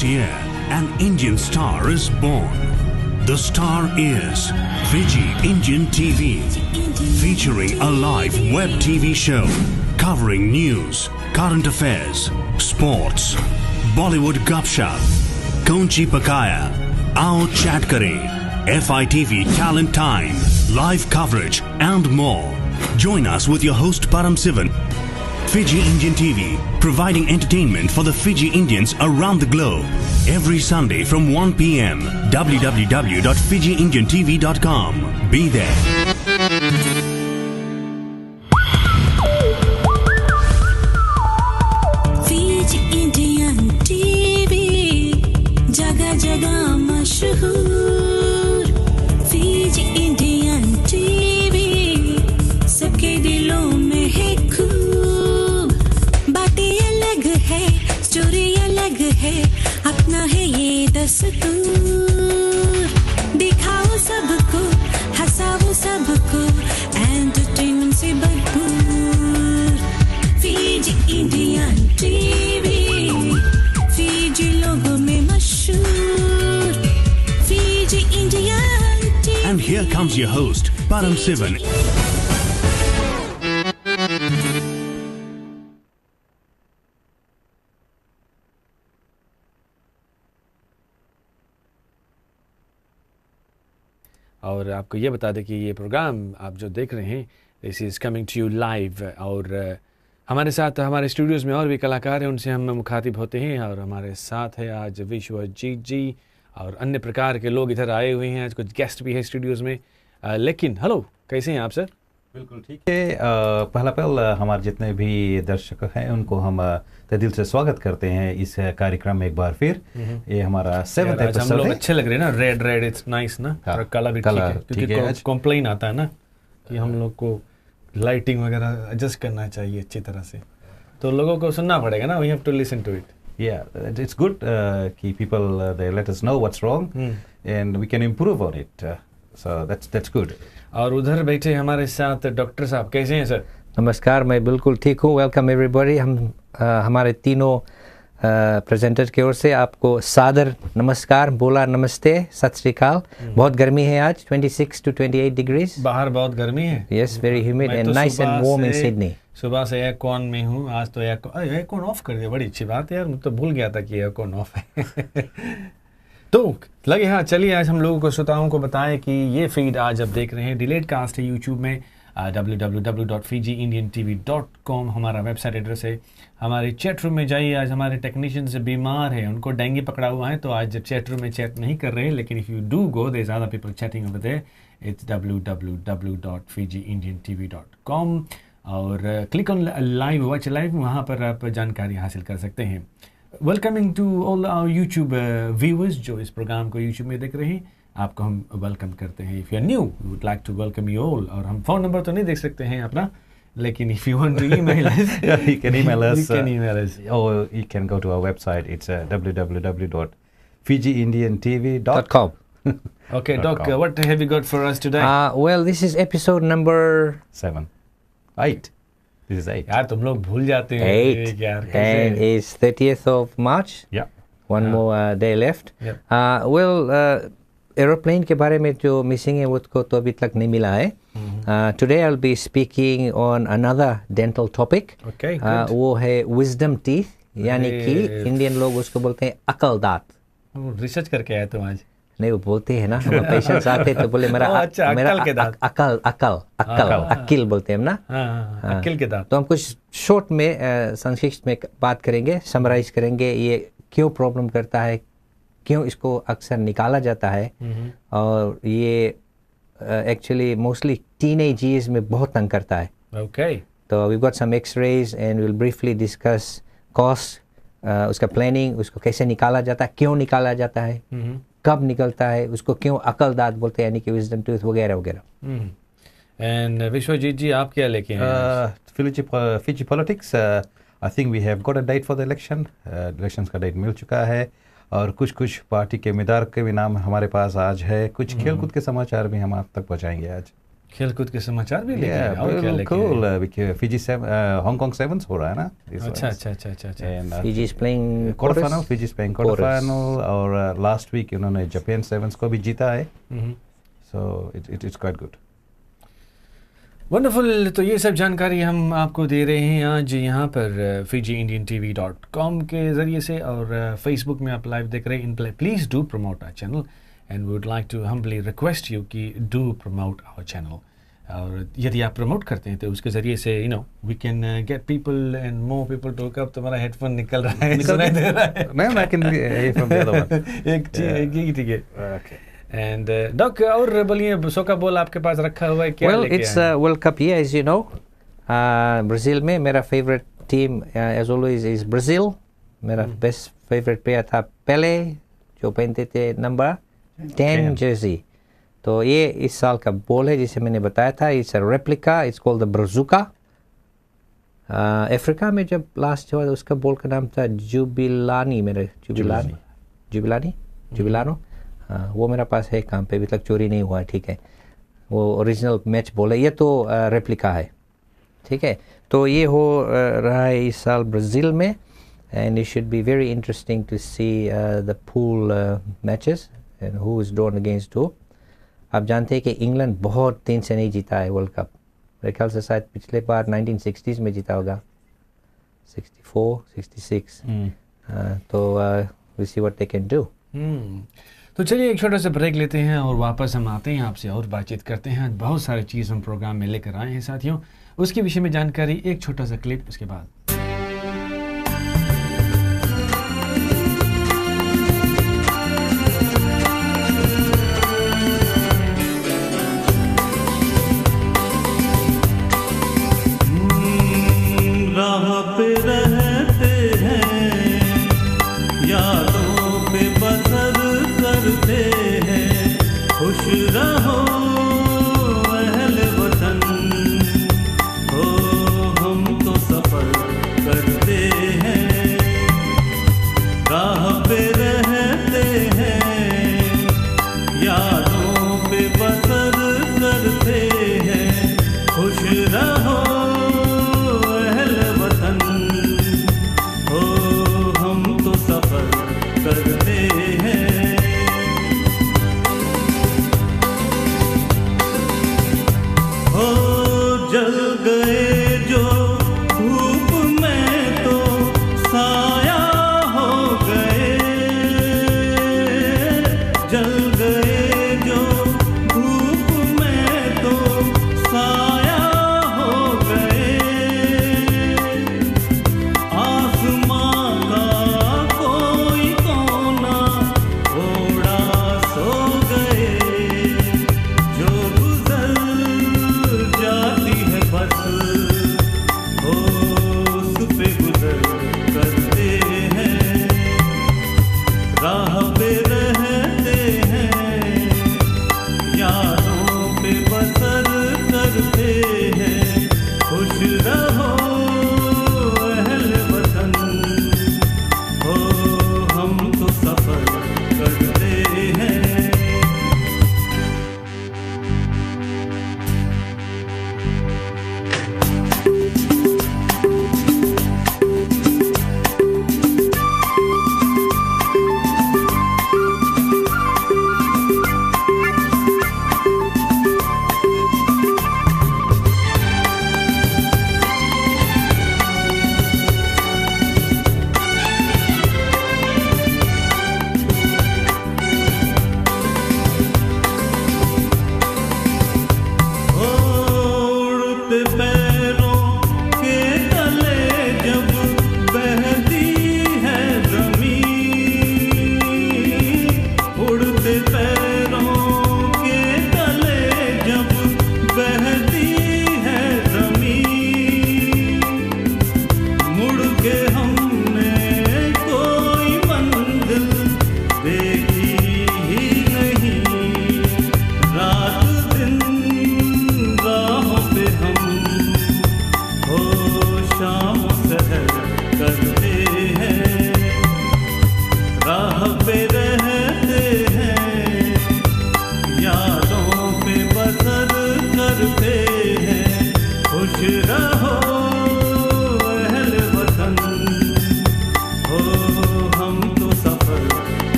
This year, an Indian star is born. The star is Fiji Indian TV, featuring a live web TV show covering news, current affairs, sports, Bollywood gupshup, Konchi Pakaya, Aao Chat Kare, FITV Talent Time, live coverage and more. Join us with your host Params. Fiji Indian TV, providing entertainment for the Fiji Indians around the globe. Every Sunday from 1 p.m. www.fijiindiantv.com. Be there. Fiji Indian TV, jaga jaga mashhoor. Fiji Indian TV, सबके दिलों में है खूब. बातें अलग है, story अलग है, अपना है ये दस्तूर. दिखाओ सबको, हंसाओ सबको, एंटरटेनमेंट से भरपूर. फीजी इंडियन टीवी, फीजी लोगों में मशहूर. Fiji Indian TV. And here comes your host, Params. और आपको ये बता दें कि ये प्रोग्राम आप जो देख रहे हैं this is coming to you live. और हमारे साथ हमारे स्टूडियोज़ में और भी कलाकार हैं, उनसे हम मुखातिब होते हैं. और हमारे साथ है आज विश्वजीत जी और अन्य प्रकार के लोग इधर आए हुए हैं. आज कुछ गेस्ट भी हैं स्टूडियोज़ में. लेकिन हेलो, कैसे हैं आप सर? बिल्कुल ठीक है. पहला हमारे जितने भी दर्शक हैं उनको हम दिल से स्वागत करते हैं इस कार्यक्रम में एक बार फिर. ये हमारा 7th एपिसोड हम लोग है. अच्छे लग रहे हैं ना, रेड इट्स नाइस ना. और काला भी ठीक है, क्योंकि कंप्लेन आता है ना कि हम लोग को लाइटिंग वगैरह एडजस्ट करना चाहिए अच्छी तरह से, तो लोगों को सुनना पड़ेगा ना. We have to listen to it. Yeah, it's good कि people they let us know what's wrong and we can improve on it. So that's good. और उधर बैठे हमारे साथ डॉक्टर साहब, कैसे हैं सर? नमस्कार, मैं बिल्कुल ठीक हूँ. Welcome everybody. हम हमारे तीनों प्रेजेंटर की ओर से आपको सादर नमस्कार, बोला नमस्ते, सत श्री अकाल. बहुत गर्मी है आज, 26 to 28 डिग्रीज. बाहर बहुत गर्मी है. Yes, very humid and nice and warm in Sydney. सुबह से एयरकॉन में हूँ. आज तो एयरकॉन ऑफ कर दिया, बड़ी अच्छी बात है यार. मैं तो भूल गया था कि एयरकॉन ऑफ है. तो लगे हाँ, चलिए आज हम लोगों को श्रोताओं को बताएं कि ये फीड आज आप देख रहे हैं डिलेट कास्ट है यूट्यूब में. www.fijiindiantv.com हमारा वेबसाइट एड्रेस है. हमारे चैट रूम में जाइए. आज हमारे टेक्नीशियंस बीमार हैं, उनको डेंगू पकड़ा हुआ है, तो आज चैट रूम में चैट नहीं कर रहे हैं. लेकिन if you do go, there is other people chatting over there. It's www.fijiindiantv.com और click on live, watch live, वहाँ पर आप जानकारी हासिल कर सकते हैं. Welcoming to all our YouTube viewers जो इस प्रोग्राम को यूट्यूब में देख रहे हैं, आपको हम वेलकम करते हैं. If you are new, we would like to welcome you all. और हम फ़ोन नंबर तो नहीं देख सकते हैं अपना, लेकिन if you want to email us, you can email us. You can email us. Or you can go to our website. It's www.fijiindiantv.com. Okay, Doc, what have you got for us today? Well, this is episode number 8. This is 8. यार तुम लोग भूल जाते हैं 8 यार. and it's 30th of March. Yeah. One more day left. Yep. Well, aeroplane के बारे में जो मिसिंग है उसको तो अभी तक नहीं मिला है. Today I'll be speaking on another dental topic. Okay, good. वो है wisdom teeth, यानी कि इंडियन लोग उसको बोलते हैं अकल दांत. रिसर्च करके आए तुम आज? नहीं, वो बोलते हैं ना, हम पेशेंट्स आते तो बोले मेरा अक्ल बोलते हैं ना. अक्ल के दांत. तो हम कुछ शॉर्ट में संक्षिप्त में बात करेंगे, समराइज करेंगे ये क्यों प्रॉब्लम करता है, क्यों इसको अक्सर निकाला जाता है, और ये एक्चुअली मोस्टली टीनेज ईयर्स में बहुत तंग करता है. ओके. तो we got some x rays and will briefly discuss cause, उसका प्लानिंग, उसको कैसे निकाला जाता है, क्यों निकाला जाता है, कब निकलता है, उसको क्यों अकल दांत बोलते हैं, यानी कि विजडम टूथ वगैरह वगैरह. एंड विश्वजीत जी, आप क्या लेके हैं? Fiji politics. I think we have got a date for the election. Elections का डेट मिल चुका है और कुछ पार्टी के उम्मीदवार के भी नाम हमारे पास आज है. कुछ खेलकूद के समाचार भी हम आप तक पहुंचाएंगे आज. खेलकूद के समाचार भी लेके आए, और क्या लेके cool. आए? Fiji Hong Kong Sevens हो रहा है ना? अच्छा अच्छा अच्छा अच्छा अच्छा। And Fiji is playing quarterfinal, Fiji is playing quarterfinal, Chorus. और last week उन्होंने Japan Sevens को भी जीता है, हम्म। so it's quite good. Wonderful. तो ये सब जानकारी हम आपको दे रहे हैं आज यहाँ पर fijiindiantv.com के ज़रिए से, और फेसबुक में आप लाइव देख रहे हैं। Please do promote our channel and we would like to humbly request you कि डू प्रमोट आवर चैनल। और यदि आप प्रमोट करते हैं तो उसके ज़रिए से we can get people and more people to cup. तुम्हारा हेडफोन निकल रहा है, सुनाई दे रहा है? नहीं, I can hear from the other one. एक ठीक है। Okay. एंड डॉक, और बोलिए, सोका बॉल आपके पास रखा हुआ है, क्या Well, लेके it's आए हैं? World Cup here, as you know. Brazil में मेरा favourite team as always is Brazil. मेरा बेस्ट फेवरेट प्लेयर था पेले, जो पहनते थे नंबर 10 जर्सी। तो ये इस साल का बॉल है, जिसे मैंने बताया था। It's a replica, it's called the Brazuca. Africa में जब लास्ट हुआ उसका बॉल का नाम था जुबिलानो। हाँ, वो मेरा पास है काम पे, अभी तक चोरी नहीं हुआ है, ठीक है। वो ओरिजिनल मैच बॉल है, ये तो रेप्लिका है, ठीक है। तो ये हो रहा है इस साल ब्राज़ील में, and it should be very interesting to see the pool matches and who is drawn against who. आप जानते हैं कि इंग्लैंड बहुत दिन से नहीं जीता है वर्ल्ड कप। मेरे ख्याल से शायद पिछले बार 1960s में जीता होगा, 64, 66। तो we see what they can do. तो चलिए एक छोटा सा ब्रेक लेते हैं और वापस हम आते हैं, आपसे और बातचीत करते हैं। बहुत सारी चीज़ हम प्रोग्राम में लेकर आए हैं साथियों, उसके विषय में जानकारी, एक छोटा सा क्लिप, उसके बाद राह पे रहते हैं, यादों पे बसर करते हैं, खुश रहो अहल वतन, हो हम तो सफर करते हैं। राह पे रहते हैं, यादों पे बसर करते हैं, खुश रहो करते हैं।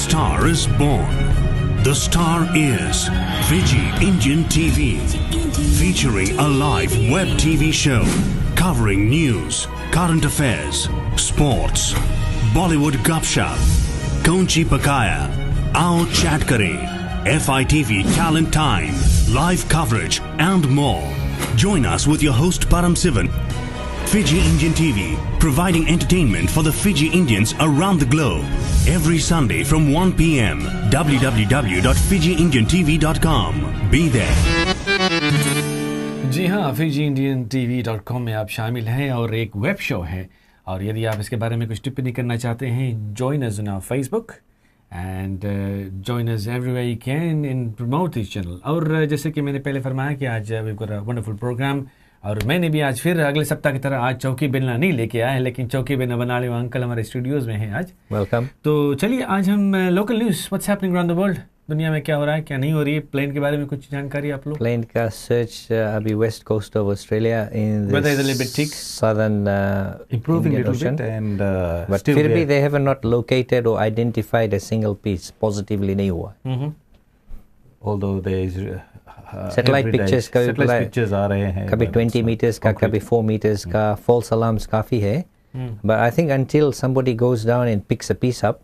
star is born. The star is Fiji Indian TV, featuring a live web TV show covering news, current affairs, sports, Bollywood gupshup, Kaunchi Pakaya, Aao Chat Kare, FITV Talent Time, live coverage and more. Join us with your host Params. Fiji Indian TV, providing entertainment for the Fiji Indians around the globe. Every Sunday from 1 p.m. www.fijiindiantv.com. Be there. जी हाँ, fijiindiantv.com में आप शामिल हैं और एक web show है, और यदि आप इसके बारे में कुछ टिप्पणी करना चाहते हैं, join us on our Facebook and join us everywhere you can and promote this channel. और जैसे कि मैंने पहले फरमाया कि आज we've got a wonderful program, और मैंने भी आज फिर अगले सप्ताह की तरह आज चौकी बेलना नहीं लेके आया है, लेकिन चौकी बेलना बनाने वाले अंकल हमारे स्टूडियोज में हैं आज। वेलकम। तो चलिए आज हम local news, what's happening around the world, दुनिया में क्या हो रहा है क्या नहीं हो रही है, प्लेन के बारे में कुछ जानकारी आप लोग। प्लेन का सर्च अभी west coast of Australia in southern improving little bit and but फिर भी they have not located or identified a single piece, positively नहीं हुआ। although there is satellite pictures आ रहे हैं, कभी 20 मीटर्स का, कभी 4 मीटर्स का, फॉल्स अलार्म्स काफ़ी है, but I think until somebody goes down and picks a piece up,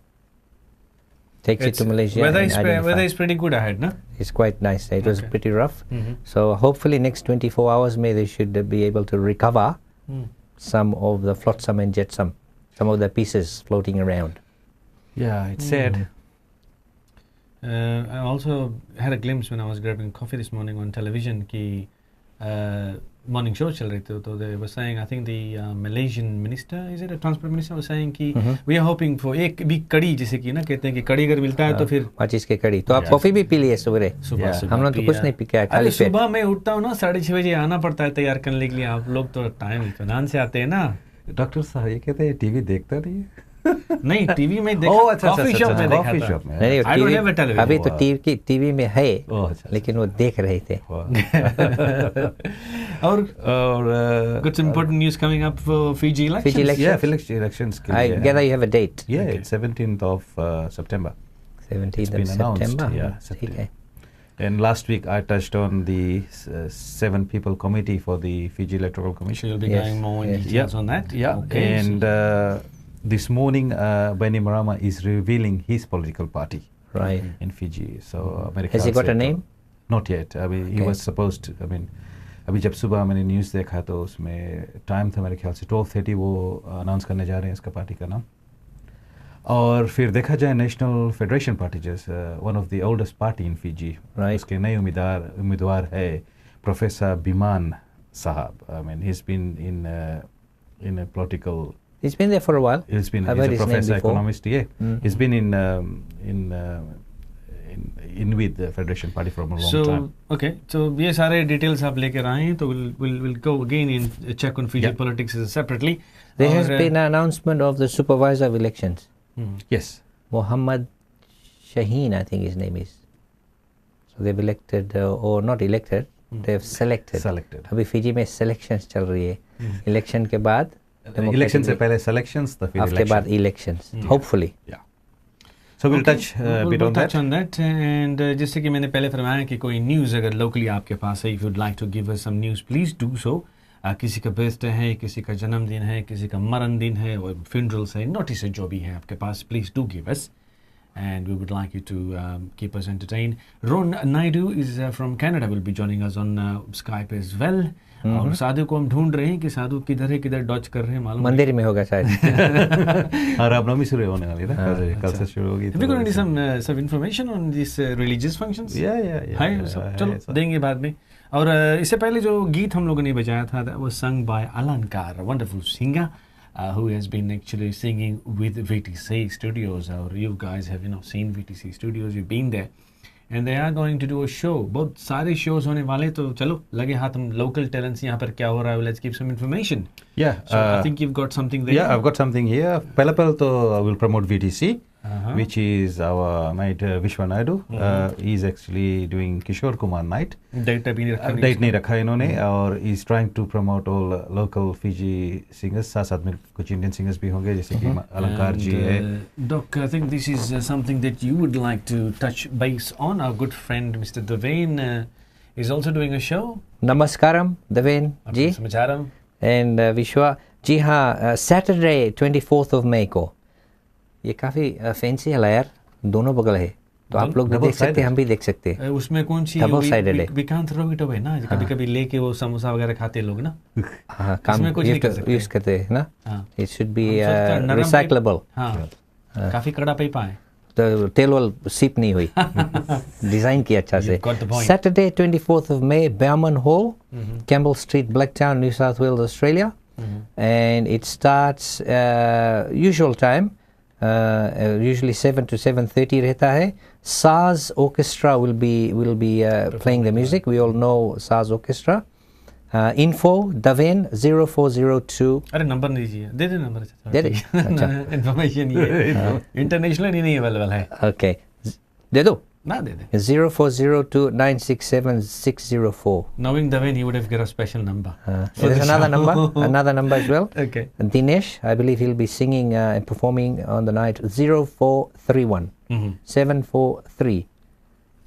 takes it to Malaysia, weather is pretty good ahead, no? It's quite nice. It was pretty rough, so hopefully next 24 hours may they should be able to recover some of the flotsam and jetsam, some of the pieces floating around. Yeah, it's sad. I also had a glimpse when I was grabbing coffee this morning on television कि morning show चल रही थी, तो they were saying, I think the Malaysian minister, is it a transport minister, was saying कि we are hoping for एक भी कड़ी, जैसे कि ना कहते हैं कि कड़ी अगर मिलता है तो फिर माचिस के कड़ी। तो आप कॉफी भी पी लिए सुबह? हम लोग तो कुछ नहीं पी के आए, खाली पेट। सुबह मैं उठता हूँ ना 6:30 बजे आना पड़ता है तैयार करने के लिए, आप लोग तो टाइम इत्मीनान से आते हैं ना। डॉक्टर साहब ये कहते हैं टीवी देखता नहीं है। नहीं, टीवी में देखा, कॉफी शॉप में देखा था। नहीं, अभी तो टीवी में है, लेकिन वो देख रहे थे। और कुछ important news coming up for Fiji elections? Yeah, Fiji elections. I gather you have a date. Yeah, it's 17th of September. 17th of September. Yeah, September. And last week I touched on the 7 people committee for the Fiji Electoral Commission. So you'll be going more in details on that? Yeah, okay. And this morning Baini Marama is revealing his political party in Fiji. So has he got a name? Not yet. I mean, he was supposed to, I mean, अभी जब सुबह मैंने news देखा तो उसमें time था मेरे ख्याल से 12:30 वो अनाउंस करने जा रहे हैं इसका पार्टी का नाम। और फिर देखा जाए नेशनल फेडरेशन पार्टी, जैसे one of the oldest party in Fiji, उसके नए उम्मीदवार है प्रोफेसर बिमान साहब। I mean he is been in a political, he's been there for a while. He's a professor economist. He's been in with the Federation Party for a long time. Okay, so ये सारे details आप लेकर आए हैं, तो we'll go again and check on Fiji politics separately. There has been an announcement of the supervisor of elections. Yes, Mohammed Shaheen, I think his name is. So they've elected or not elected, they've selected. अभी Fiji में selections चल रही है, election के बाद election से पहले selections, the after बाद elections, hopefully. Yeah. So we'll touch a bit on that. And जैसे कि मैंने पहले फरमाया कि कोई न्यूज़ अगर locally आपके पास है, if you'd like to give us some news, please do so. किसी का बर्थडे है, किसी का जन्मदिन है, किसी का मरण दिन है, और funerals है, notice जो भी है आपके पास, please do give us. And we would like you to keep us entertained. Ron Naidu is from Canada, will be joining us on Skype as well. और साधु को हम ढूंढ रहे हैं कि साधु किधर है, किधर डॉच कर रहे हैं, मालूम मंदिर में होगा शायद। और रामनवमी शुरू होने वाली है, कल से शुरू होगी। We're going to need some information on these religious functions. Yeah. चलो देंगे बाद में। और इससे पहले जो गीत हम लोगों ने बजाया था, that was sung by Alankar, a wonderful singer who has been actually singing with VTC Studios. Or you guys have seen VTC Studios, you've been there. And they are going to do a show. बहुत सारे shows होने वाले, तो चलो लगे हाथ हम local talents यहाँ पर क्या हो रहा है, let's give some information. Yeah. So I think you've got something there. Yeah, I've got something here. पहले तो I will promote VTC. which is our mate Vishwa Naidu. He's actually doing Kishore Kumar night. Date नहीं रखा इन्होंने और he's trying to promote all local Fiji singers. साथ में कुछ Indian singers भी होंगे जैसे कि अलंकार जी है. Doc, I think this is something that you would like to touch base on. Our good friend Mr. Devane is also doing a show. Namaskaram, Devane ji. समाचारम. And Vishwa जी हाँ, Saturday 24th of May को. ये काफ़ी fancy है यार, दोनों बगल है, तो आप लोग भी देख सकते हैं, हम भी देख सकते हैं. उसमें कौन सी डबल साइडेड है. We can't throw it away ना, कभी कभी लेके वो समोसा वगैरह खाते लोग ना. हाँ, काम यूज करते हैं ना. It should B recyclable. हाँ, काफी कड़ा पेपर है, तो तेल वाल सीप नहीं हुई. डिजाइन किया अच्छा से. Saturday 24th of May, Bearman Hall, Campbell Street, Blacktown, New South Wales, Australia. And it starts usual time. Usually 7 to 7:30 रहता है. Saz Orchestra will be playing the music. We all know Saz Orchestra. Info Davin 0402. अरे number नहीं चाहिए, दे दे number. दे दे. अच्छा. Information ये international नहीं available है. Okay. दे दो. ना दे दे. 0402 967 604. Knowing Davin, he would have got a special number. There's another number as well. Okay. Dinesh, I believe he'll be singing and performing on the night. 0431 743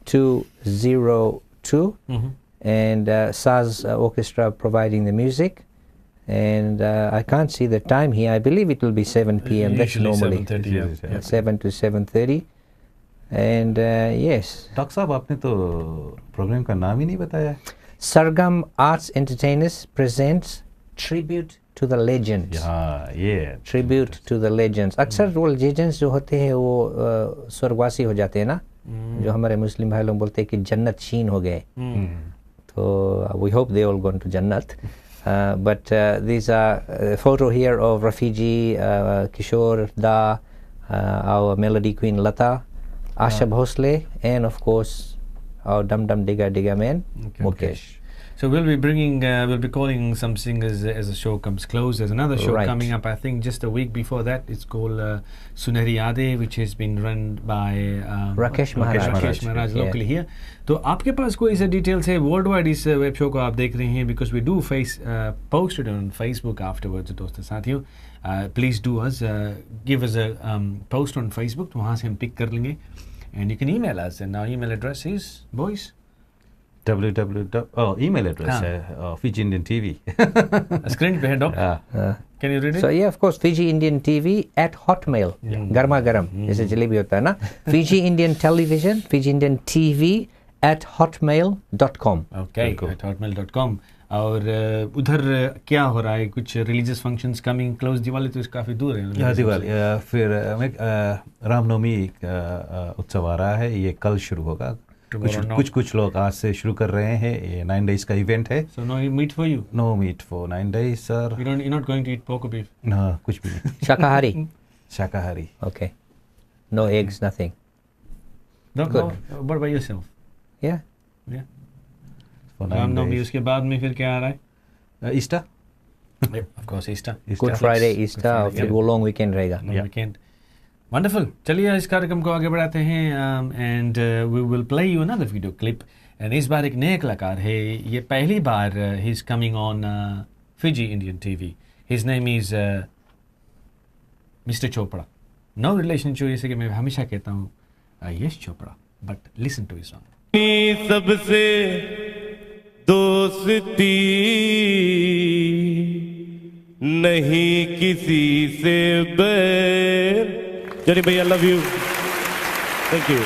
202. And Saz Orchestra providing the music. And I can't see the time here. I believe it will be 7 p.m. That's normally 7:30. 7 to 7:30. And yes. Doctor साहब आपने तो programme का नाम ही नहीं बताया. Sargam Arts Entertainers presents Tribute to the Legends. Tribute to the Legends. अक्सर वो legends जो होते हैं वो स्वर्गवासी हो जाते हैं ना, जो हमारे मुस्लिम भाई लोग बोलते हैं कि जन्नत शीन हो गए. तो we hope they all gone to Jannat. But these are a photo here of Rafiji, Kishore Da, our melody queen Lata, Asha Bhosle, and of course our dum dum digga man Mukesh. So we'll be calling some singers as the show comes close. There's another show coming up, I think just a week before that. It's called Sunehri Yadein, which has been run by Rakesh Maharaj locally here. तो आपके पास कोई ऐसे details है world wide इस web show को आप देख रहे हैं, because we do post it on Facebook afterwards. दोस्तों साथियों, please do us give us a post on Facebook, तो वहाँ से हम पिक कर लेंगे. And you can email us, and our email address is boys email address है Fiji Indian TV. Screen पे है डॉक. Can you read it? So yeah, of course, Fiji Indian TV at Hotmail. गर्मा गर्म जैसे जलेबी होता है ना. Fiji Indian Television, Fiji Indian TV at hotmail.com. Okay, at hotmail.com. और उधर क्या हो रहा है? कुछ religious functions coming close. Diwali तो काफ़ी दूर है. दिवाली फिर रामनवमी उत्सव आ रहा है, ये कल शुरू होगा. कुछ लोग आज से शुरू कर रहे हैं. ये 9 days का इवेंट है. So no meat for you? No meat for 9 days, sir. You're not going to eat pork or beef? No, कुछ भी नहीं. शाकाहारी. Okay. No eggs, nothing. Good. What about yourself? Yeah. Ramnavami उसके बाद में फिर क्या आ रहा है? Easter. Of course, Easter. Good Friday, Easter, और फिर वो लॉन्ग वीकेंड रहेगा. Weekend. Wonderful. चलिए इस कार्यक्रम को आगे बढ़ाते हैं. And we will play you another video clip. And इस बार एक नया कलाकार है. ये पहली बार ही is coming on Fiji Indian TV. His name is mister Chopra. No relation to, जैसे कि मैं हमेशा कहता हूँ Yash Chopra, but listen to his song. सबसे दोस्ती नहीं किसी से बैर. Jerry bhai, I love you. Thank you.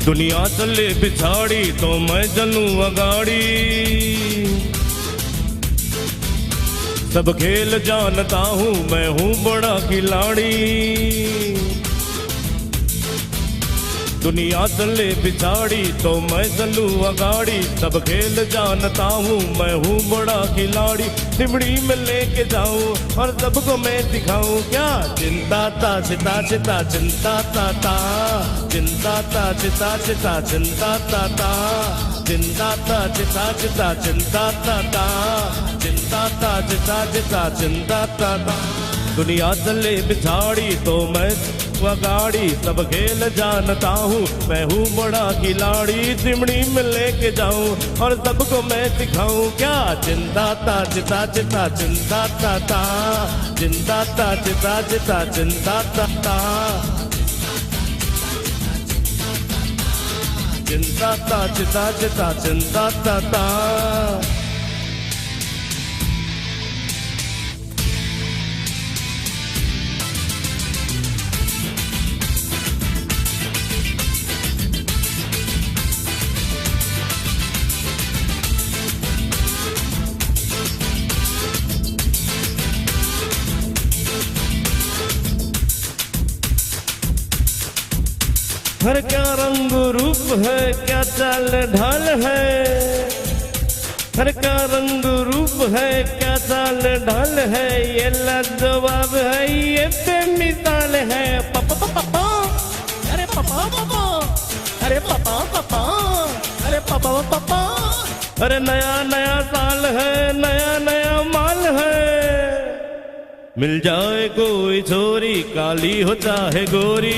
दुनिया चले पिछाड़ी तो मैं चलूं अगाड़ी. सब खेल जानता हूँ, मैं हूँ बड़ा खिलाड़ी. दुनिया चले पिछाड़ी तो मैं चलूं अगाड़ी, सब खेल जानता हूँ मैं हूँ बड़ा खिलाड़ी। चिमड़ी में लेके जाऊं और सबको मैं दिखाऊं क्या, चिंता ता चिता चिता चिंता ता ता, चिंता ता चिता चिता चिंता ता ता, चिंता ता चिता चिता चिंता ता ता, चिंता ता चिता चिता चिंता ता ता। दुनिया चले पिछाड़ी तो मैं गाड़ी, सब खेल जानता हूँ मैं हूँ बड़ा खिलाड़ी। चिमड़ी में लेके जाऊं और सबको मैं सिखाऊं क्या, चिंता ता चिता चिता चिंता ता ता, चिंता ता चिता चिता चिंता ता ता, चिंता ता चिता चिता चिंता ता ता। हर क्या रंग रूप है, क्या चाल ढाल है, हर क्या रंग रूप है, क्या चाल ढाल है, ये लाजवाब है, ये बेमिसाल है। पापा पापा, अरे पापा पापा, अरे पापा पापा, अरे पापा पापा, अरे नया नया साल है, नया नया माल है। मिल जाए कोई छोरी काली हो चाहे गोरी,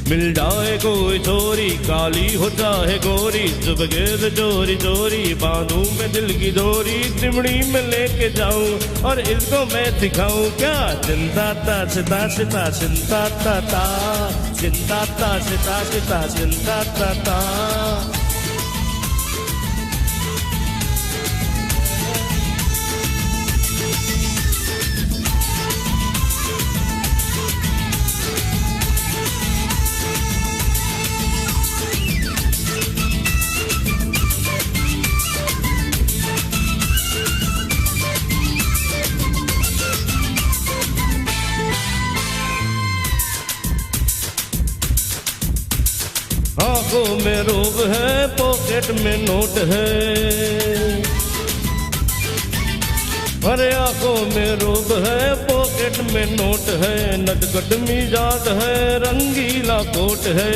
मिल जाए कोई छोरी काली हो चाहे गोरी, चुपके चोरी चोरी बांधूं मैं दिल की डोरी। चिमड़ी में लेके जाऊं और इसको मैं सिखाऊं क्या, चिंता ता चिता चिता चिंता ता ता, चिंता ता चिता चिता चिंता ता ता। आंखों में रोग है, पॉकेट में नोट है, अरे आंखों में रोग है, पॉकेट में नोट है, नटखट मिजाज है, रंगीला कोट है,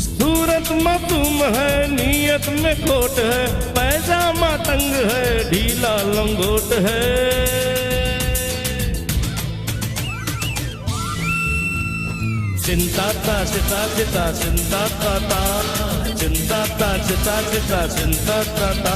सूरत मासूम है, नीयत में खोट है, पैजामा तंग है, ढीला लंगोट है। चिंता ता चिता चिता चिंता ता ता, चिंता ता चिता चिता चिंता ता ता।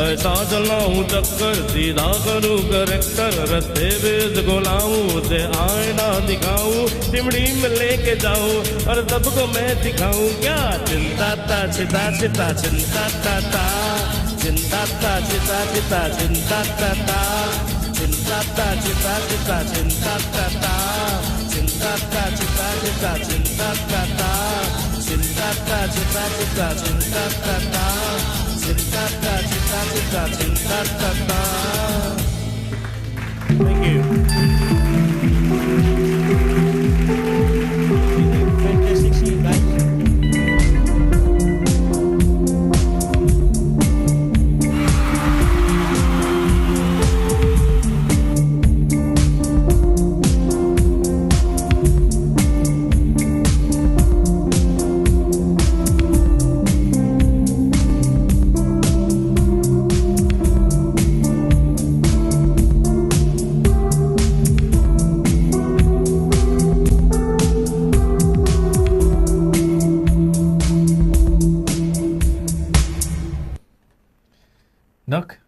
ऐसा चलाऊं चक्कर सीधा करूं करेक्टर, रस्ते बेज को लाऊं से आईना दिखाऊं, चिमड़ी में लेके जाऊं और सबको मैं दिखाऊं क्या, चिंता ता चिता चिता चिंता ता ता, चिंता ता चिता चिता चिंता ता ता, चिंता ता चिता चिता चिंता ता ता, चिंता ता चिता चिता चिंता ता ता, चिंता ता चिता चिता चिंता ता ता, चिंता ता चिता चिता चिंता ता ता। Thank you. Fantastic scene, guys. Nook?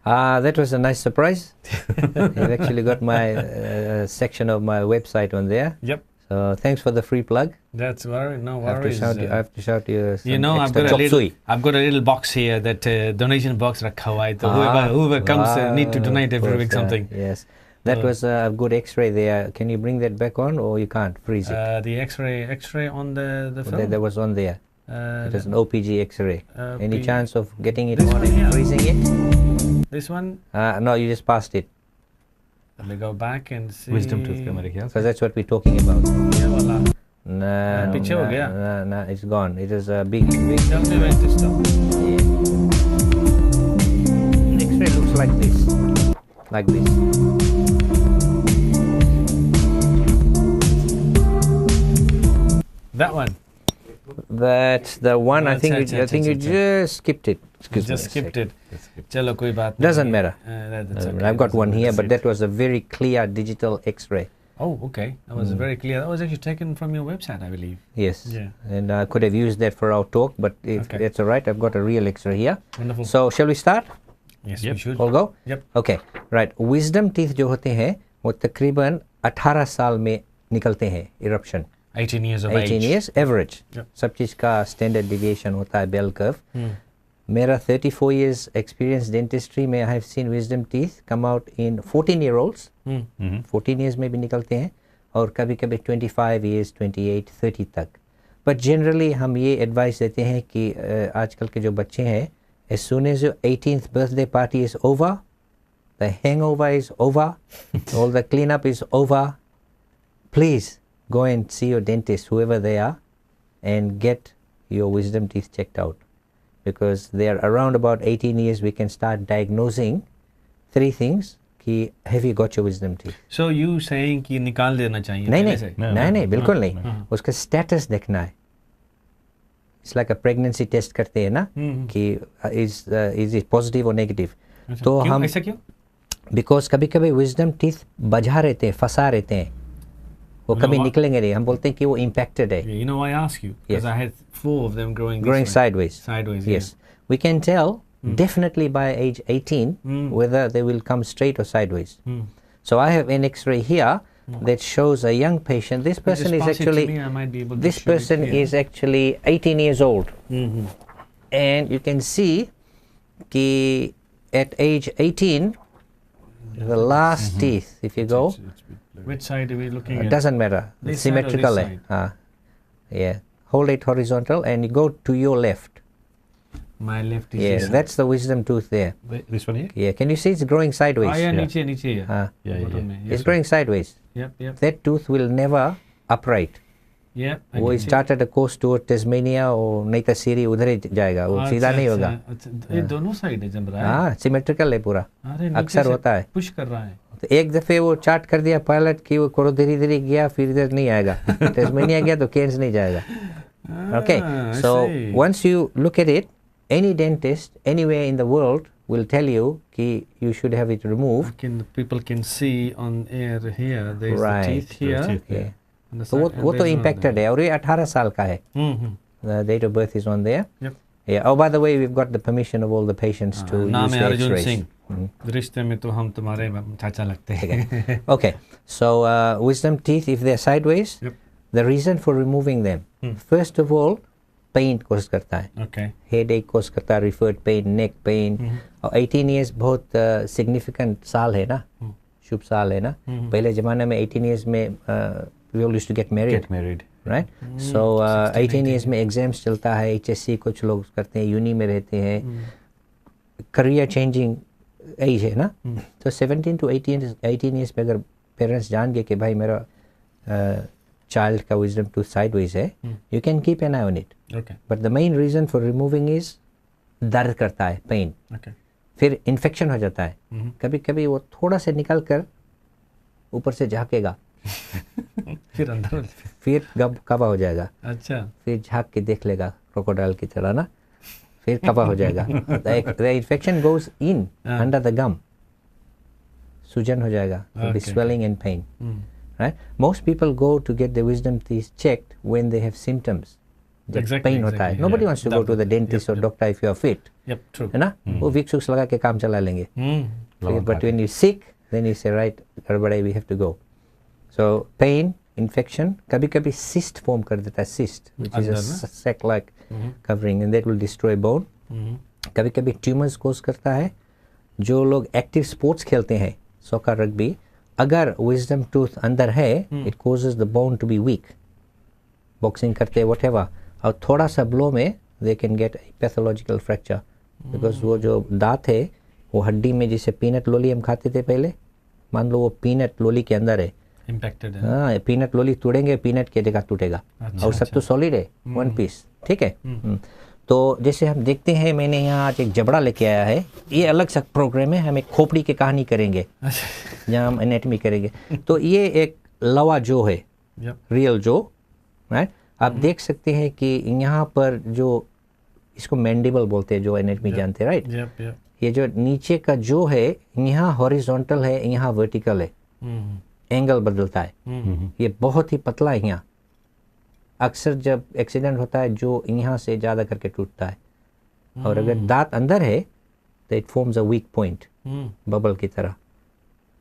That was a nice surprise. You've actually got my section of my website on there. Yep. So thanks for the free plug. That's no I worries. have to shout you some You know, I've extra got, chop suey. I've got a little box here that donation box rakha hua hai. So whoever comes need to donate every week something. Yes. That was a good X-ray there. Can you bring that back on, or you can't freeze it? The X-ray on the film? That was on there. It was an OPG X-ray. Any P- chance of getting it This on one, and yeah. freezing it? This one? No, you just passed it. Let me go back and see. Wisdom tooth का मेरे ख्याल से. Because that's what we're talking about. ये वाला. Nah, पीछे हो गया. Nah, it's gone. It is a big. Tell me when to stop. Yeah. X-ray looks like this. Like this. That one. That's the one. I think अच्छा, you, I think you अच्छा, just skipped it. Excuse Just me. skipped it. चलो कोई बात नहीं. Doesn't matter. That's okay. I've got one here, but that was a very clear digital X-ray. Oh, okay. That was very clear. That was actually taken from your website, I believe. Yes. Yeah. And I could have used that for our talk, but Okay. it's all right. I've got a real X-ray here. Wonderful. So shall we start? Yes, Yep. we should. All go? Yep. Okay. Right. Wisdom teeth जो होते हैं वो तकरीबन 18 साल में निकलते हैं eruption. 18 years of 18 age. years average. Yep. सब चीज़ का standard deviation होता है bell curve. Hmm. मेरा 34 years experience dentistry में I have seen wisdom teeth come out in 14-year-olds. Hmm. 14 years में भी निकलते हैं और कभी कभी 25 years, 28, 30 तक. But generally हम ये advice देते हैं कि आजकल के जो बच्चे हैं, as soon as your 18th birthday party is over, the hangover is over, all the cleanup is over, please go and see your dentist, whoever they are, and get your wisdom teeth checked out. Because they are around about 18 years, we can start diagnosing 3 things. कि have you got your wisdom teeth? So you saying कि निकाल देना चाहिए नहीं पहले नहीं से? नहीं बिल्कुल नहीं. उसका स्टेटस देखना है. It's like a pregnancy test करते हैं ना कि is it positive or negative. अच्छा, तो क्यों? हम ऐसा क्यों? because कभी कभी wisdom teeth बजा रहते हैं, फंसा रहते हैं, वो कभी निकलेंगे नहीं. हम बोलते हैं कि वो impacted है. You know why I ask you? Because Yes. I had 4 of them growing this way. Sideways. Sideways, Yes. We can tell definitely by age 18 whether they will come straight or sideways. So I have an X-ray here that shows a young patient. This person Just is pass it to actually me, I might be able to this show it person here. is actually 18 years old, and you can see कि at age 18 the last teeth, if you go, Which side are we looking it at? doesn't matter, This symmetrical side or this है. Yeah, hold it horizontal and you go to your left. My left is Yeah, this that's the wisdom tooth there. This one here? Yeah, can you see it's growing sideways? side. Yeah. नीचे नीचे है. Yeah, yeah, Bottom yeah. में. It's Yes, sir. growing sideways. Yep. That tooth will never upright. Yep. I वो can see. started a course toward Tasmania और नहीं तो सीरी उधर ही जाएगा, वो सीधा नहीं होगा. अच्छा, ये दोनों साइड है जम रहा है. हाँ, सिमेट्रिकल है पूरा. अरे नीचे अक्सर से होता है. पुश कर रहा है. तो एक दफे वो चार्ट कर दिया पायलट कि वो करो धीरे धीरे गया, फिर इधर नहीं आएगा. टेस्मेनिया गया तो केन्स नहीं जाएगा. Okay, I so see. once you look at it, any dentist anywhere in the world will tell you कि you should have it removed. People can see on air here. There is Right. the teeth here. Teeth, Yeah. on the तो side, and वो तो there's one impacted है और ये 18 साल का है. The date of birth is on there. Yep. Yeah. Oh, by the way, we've got the permission of all the patients to नाम use है the अर्जुन X-rays. सिंह. रिश्ते में तो हम तुम्हारे चाचा लगते हैं. Okay, so wisdom teeth, if they're sideways, Yep. the reason for removing them, first of all, pain cause करता है. Okay. Headache cause करता है, referred pain, neck pain. और 18 years बहुत significant साल है ना, शुभ साल है ना. पहले ज़माने में 18 years में we all used to get married. Get married. Right? So 18 years में एग्जाम्स चलता है, HSC कुछ लोग करते हैं, यूनी में रहते हैं, करियर चेंजिंग एज है ना. तो 17 to 18 years पे अगर पेरेंट्स जान गए कि भाई मेरा चाइल्ड का विजडम टूथ साइडवेज है, you can keep an eye on it. Okay. But the main reason for removing is दर्द करता है, पेन. Okay. फिर इन्फेक्शन हो जाता है. कभी कभी वो थोड़ा से निकल कर ऊपर से झाँकेगा, फिर अंदर. फिर कबा हो जाएगा, अच्छा. फिर झाँक के देख लेगा क्रोकोडाइल की तरह ना, फिर कबा हो जाएगा. The infection goes in under the gum, सूजन हो जाएगा, swelling and pain. Right? Most people go to get the wisdom teeth checked when they have symptoms. जब Exactly, pain होता है. exactly, Nobody yeah. wants to go to the dentist or doctor if you are fit. Yep, true. है ना? वो Vicks Vicks लगा के काम चला लेंगे. Long But when you're sick, then you say, right, गड़बड़े, we have to go. So pain, infection, कभी कभी cyst form कर देता है, cyst, which is a अंदर ना? sac-like covering, and that will destroy bone. कभी कभी tumors cause करता है. जो लोग active sports खेलते हैं, soccer, rugby, अगर wisdom tooth अंदर है, it causes the bone to be weak. Boxing करते हैं, whatever, और थोड़ा सा blow में they can get a pathological fracture, because वो जो दांत है वो हड्डी में, जिसे पीनट लोली हम खाते थे पहले, मान लो वो पीनट लोली के अंदर है, इम्पैक्टेड है। हाँ, पीनट लोली तोड़ेंगे, पीनट की जगह टूटेगा, और सब तो सॉलिड है, वन पीस, ठीक है। तो जैसे हम देखते हैं, मैंने यहाँ आज एक जबड़ा लेके आया है, ये अलग सा प्रोग्राम है, हम एक खोपड़ी की कहानी करेंगे जहाँ हम एनेटमी करेंगे। तो ये एक लवा जो है, रियल जो, राइट, आप देख सकते हैं कि यहाँ पर जो इसको मैंडिबल बोलते हैं, जो एनेटमी जानते हैं, राइट। ये जो नीचे का जो है, यहाँ हॉरिजॉन्टल है, यहाँ वर्टिकल है, एंगल बदलता है, ये बहुत ही पतला है यहाँ। अक्सर जब एक्सीडेंट होता है जो यहाँ से ज़्यादा करके टूटता है, और अगर दांत अंदर है तो it forms a weak point, bubble की तरह,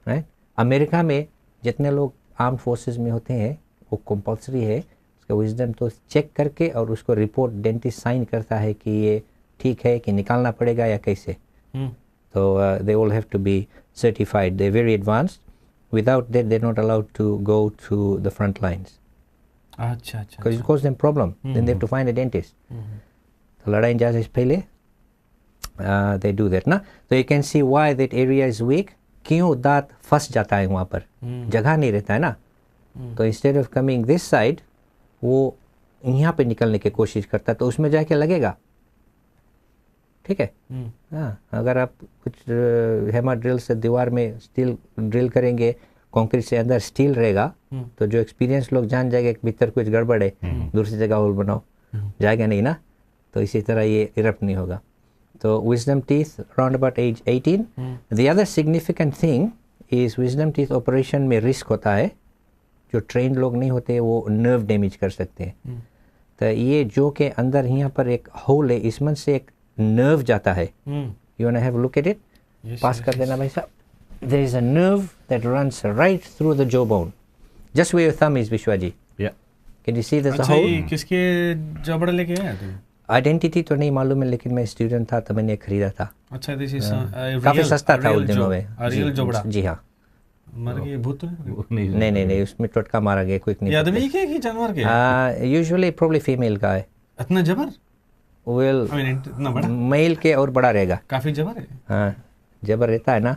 राइट। अमेरिका में जितने लोग आर्म फोर्सेस में होते हैं वो कंपल्सरी है उसका विजडम तो चेक करके, और उसको रिपोर्ट डेंटिस्ट साइन करता है कि ये ठीक है कि निकालना पड़ेगा या कैसे। तो they all have to be certified, they very advanced, without that they're not allowed to go to the front lines. अच्छा अच्छा, because it causes them problem. Then they have to find a dentist. तो लड़ाई जाने से पहले they do that ना। तो you can see why that area is weak, क्यों दांत फंस जाता है वहाँ पर, जगह नहीं रहता है ना। तो instead of coming this side, वो यहाँ पे निकलने की कोशिश करता है, तो उसमें जाके लगेगा, ठीक है। हाँ, अगर आप कुछ हैमर ड्रिल से दीवार में स्टील ड्रिल करेंगे, कंक्रीट से अंदर स्टील रहेगा, तो जो एक्सपीरियंस लोग जान जाएंगे कि भीतर कुछ गड़बड़ है, दूसरी जगह होल बनाओ, जाएगा नहीं ना। तो इसी तरह ये इरप्ट नहीं होगा। तो wisdom teeth around about age 18। The other significant thing is wisdom teeth operation में रिस्क होता है, जो ट्रेंड लोग नहीं होते वो नर्व डैमेज कर सकते हैं। तो ये जो के अंदर यहाँ पर एक होल है, इसमें से एक नर्व जाता है। You want to have a look at it? Pass कर देना भाई साहब। There is a nerve that runs right through the jawbone, just where your thumb is, Bishwajeet. Yeah. Can you see there's a अच्छा, hole? ये किसके जबड़ा लेके आया तुम? आइडेंटिटी तो नहीं मालूम है, लेकिन मैं स्टूडेंट था तो मैंने खरीदा था। अच्छा, दिस इज काफी सस्ता था उस दिनों में। रियल जबड़ा? जी हाँ। मर गए भूत? नहीं, उसमें टोटका मारा गया, कोई नहीं। ये आदमी के कि जानवर के? यूजुअली प्रोबब्ली फीमेल का है। इतना जबर? वेल, इतना बड़ा? मेल के और बड़ा रहेगा। काफी जबर है। हाँ, जबर रहता है ना।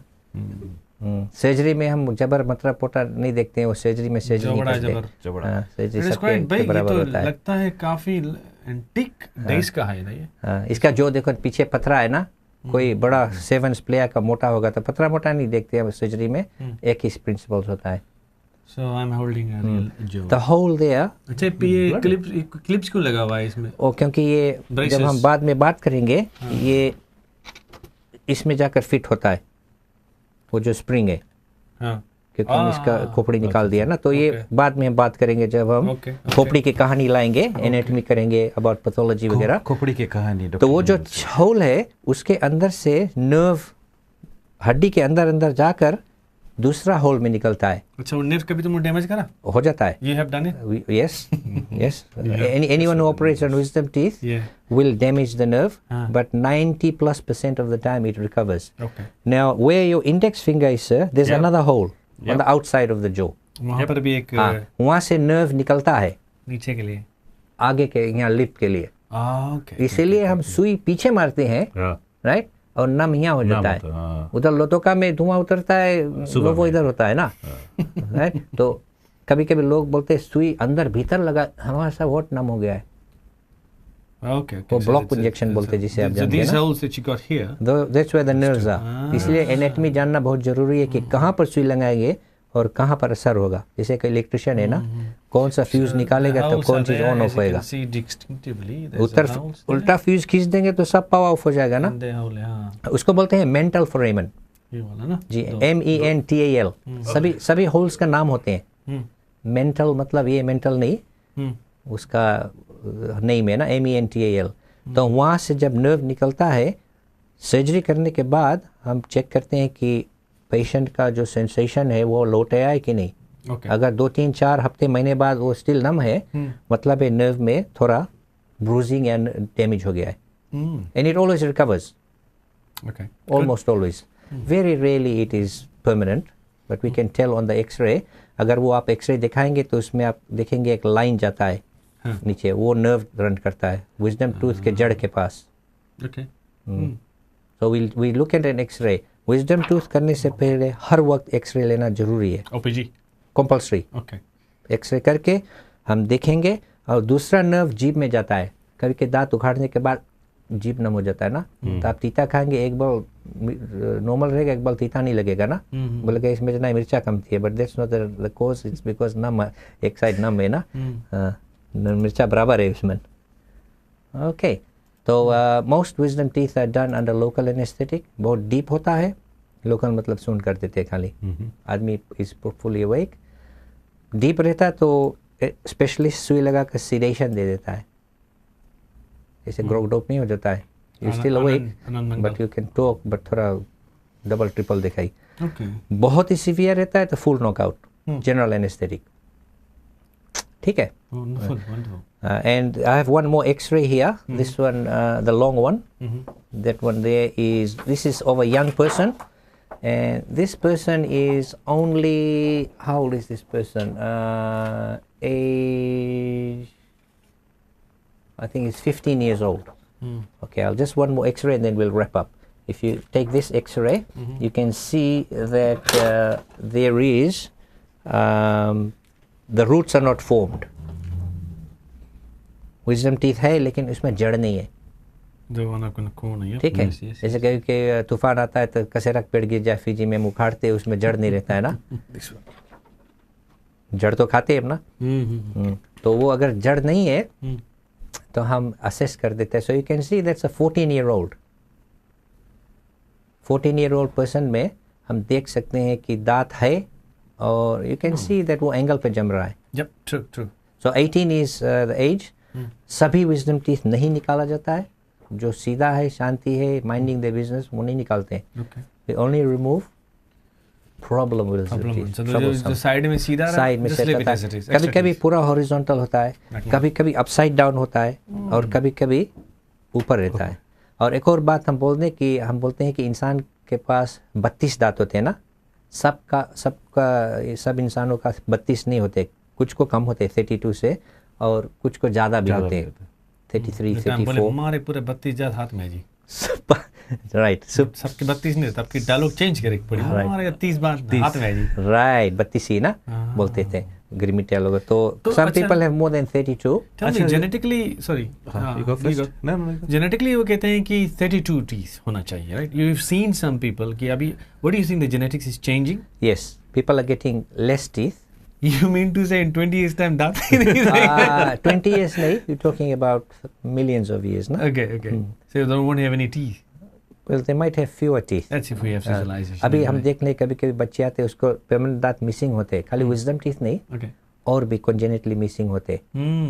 सर्जरी में हम जबर मतलब पोटा नहीं देखते हैं, वो सर्जरी में सर्जरी नहीं करते। हाँ, सर्जरी सबके बराबर होता है। लगता है काफी एंटीक डेज का है ना ये। हाँ, इसका जो देखो पीछे पथरा है ना, कोई बड़ा 7 प्लेयर का मोटा होगा तो पथरा मोटा नहीं देखते हैं सर्जरी में, एक ही प्रिंसिपल्स होता है। So I'm holding a real jaw. The hole there। अच्छा, ये क्लिप्स क्यों लगा हुआ है इसमें? ओ, क्योंकि ये जब हम बाद में बात करेंगे, ये इसमें जाकर फिट होता है, वो जो स्प्रिंग है। हाँ। क्योंकि हम इसका खोपड़ी निकाल दिया ना, तो ये बाद में हम बात करेंगे जब हम खोपड़ी की कहानी लाएंगे, एनाटॉमी करेंगे, अबाउट पैथोलॉजी वगैरह। खोपड़ी की कहानी। तो वो जो होल है उसके अंदर से नर्व हड्डी के अंदर अंदर जाकर दूसरा होल में निकलता है। अच्छा, वो नर्व कभी तुमने डैमेज करा? हो जाता है। You have done it? Yes. Anyone who operates on wisdom teeth will damage the nerve, but 90+% of the time it recovers. Okay. Now, where your index finger is, sir, there's another hole on the outside of the jaw. वहाँ पर भी एक वहाँ से nerve निकलता है नीचे के लिए, आगे के यहाँ लिप के लिए। Okay. इसीलिए हम सुई पीछे मारते हैं, राइट, और नम यहाँ हो जाता है। उधर लोतोका में धुआं उतरता है, वो इधर होता है ना, राइट। तो कभी कभी लोग बोलते हैं सुई अंदर भीतर लगा, हमारा सब होठ नम हो गया है। वो ब्लॉक इंजेक्शन बोलते हैं, जिसे आप जानते हैं ना। That's where the nerves are. इसलिए एनाटॉमी जानना बहुत जरूरी है कि कहाँ पर सुई लगाएंगे और कहाँ पर असर होगा। जैसे कि इलेक्ट्रिशियन है ना, कौन सा फ्यूज निकालेगा तो कौन चीज ऑन ऑफ होएगा। उल्टा फ्यूज खींच देंगे तो सब पावर ऑफ हो जाएगा ना। उसको बोलते हैं मेंटल फोरेमन जी, MENTAL। सभी होल्स का नाम होते हैं। मेंटल मतलब ये मेंटल नहीं, उसका नेम है ना, MENTAL। तो वहाँ से जब नर्व निकलता है, सर्जरी करने के बाद हम चेक करते हैं कि पेशेंट का जो सेंसेशन है वो लौट आया है कि नहीं। अगर 2-3-4 हफ्ते महीने बाद वो स्टिल नम है, मतलब है नर्व में थोड़ा ब्रूजिंग या डैमेज हो गया है। And it always recovers, almost always. Very rarely it is permanent, but we can tell on the x ray. अगर वो आप एक्सरे दिखाएंगे तो उसमें आप देखेंगे एक लाइन जाता है नीचे, वो नर्व रन करता है विजडम टूथ के जड़ के पास। So we look at an X-ray, wisdom tooth करने से पहले हर वक्त एक्सरे लेना जरूरी है, ओपीजी कंपल्सरी। ओके एक्सरे करके हम देखेंगे। और दूसरा नर्व जीभ में जाता है, कभी के दांत उखाड़ने के बाद जीभ नम हो जाता है ना, तो आप तीता खाएंगे, एक बार नॉर्मल रहेगा, एक बार तीता नहीं लगेगा ना, बोलेगा इसमें जना मिर्चा कम थी, but that's not the cause, it's because नम, एक साइड नम है ना, मिर्चा बराबर है उसमें। ओके, तो most wisdom teeth are done under local anaesthetic. बहुत डीप होता है, लोकल मतलब सुन कर देते हैं खाली, आदमी इज फुली अवेक। डीप रहता है तो स्पेशलिस्ट सुई लगा कर सीडेशन दे देता है, जैसे ग्रोक डोप नहीं हो जाता है, you still awake but you can talk, but थोड़ा डबल ट्रिपल दिखाई। बहुत ही सीवियर रहता है तो फुल नॉकआउट, जनरल एनेस्थेटिक। ठीक है। And I have one more X-ray here. This one, the long one. That one there is. This is of a young person, and this person is only. How old is this person? Age. I think it's 15 years old. Okay, I'll just one more X-ray and then we'll wrap up. If you take this X-ray, you can see that there is. The roots are not formed. Wisdom teeth है लेकिन उसमें जड़ नहीं है, ठीक है। जैसे कभी के तूफान आता है तो कसेरक पेड़ गिर जाए फिजी में, उखाड़ते उसमें जड़ नहीं रहता है ना, जड़ तो खाते हैं ना। तो वो अगर जड़ नहीं है तो हम असेस कर देते हैं। So you can see that's a 14-year-old person में हम देख सकते हैं कि दांत है, और यू कैन सी दैट वो एंगल पे जम रहा है। Yep, true. So 18 is the age. सभी विजडम टीथ नहीं निकाला जाता है, जो सीधा है, शांति है, माइंडिंग द बिजनेस, वो नहीं निकालते हैं। We only remove problem wisdom teeth. जो साइड में सीधा साइड में सेट होता है, कभी कभी पूरा हॉरिजॉन्टल होता है, कभी कभी अपसाइड डाउन होता है, और कभी कभी ऊपर रहता है। और एक और बात हम बोलते हैं कि इंसान के पास 32 दांत होते हैं ना, सब इंसानों का 32 नहीं होते, कुछ को कम होते हैं 32 से, और कुछ को ज़्यादा भी होते हैं 33, 34। हमारे पूरे 32 दांत हाथ में जी, राइट। सबके 32 नहीं, सबकी डायलॉग चेंज करे पड़ी, हमारे 30 बार हाथ में जी, राइट। 32 ही ना बोलते थे गिरमिटिया लोग। तो some people have more than 32। Genetically, sorry, genetically वो कहते हैं कि 32 टीथ होना चाहिए, right? You have seen some people कि अभी, what do you think the genetics is changing? Yes, people are getting less teeth. You mean to say in 20 years time that? 20 years नहीं, you're talking about millions of years, no? Okay. So you won't have any teeth. Well, they might have fewer teeth. That's if we have civilization. अभी हम देख लें, कभी बच्चे आते हैं उसको permanent दांत मिसिंग होते हैं, खाली wisdom teeth नहीं, और भी congenitally मिसिंग होते हैं,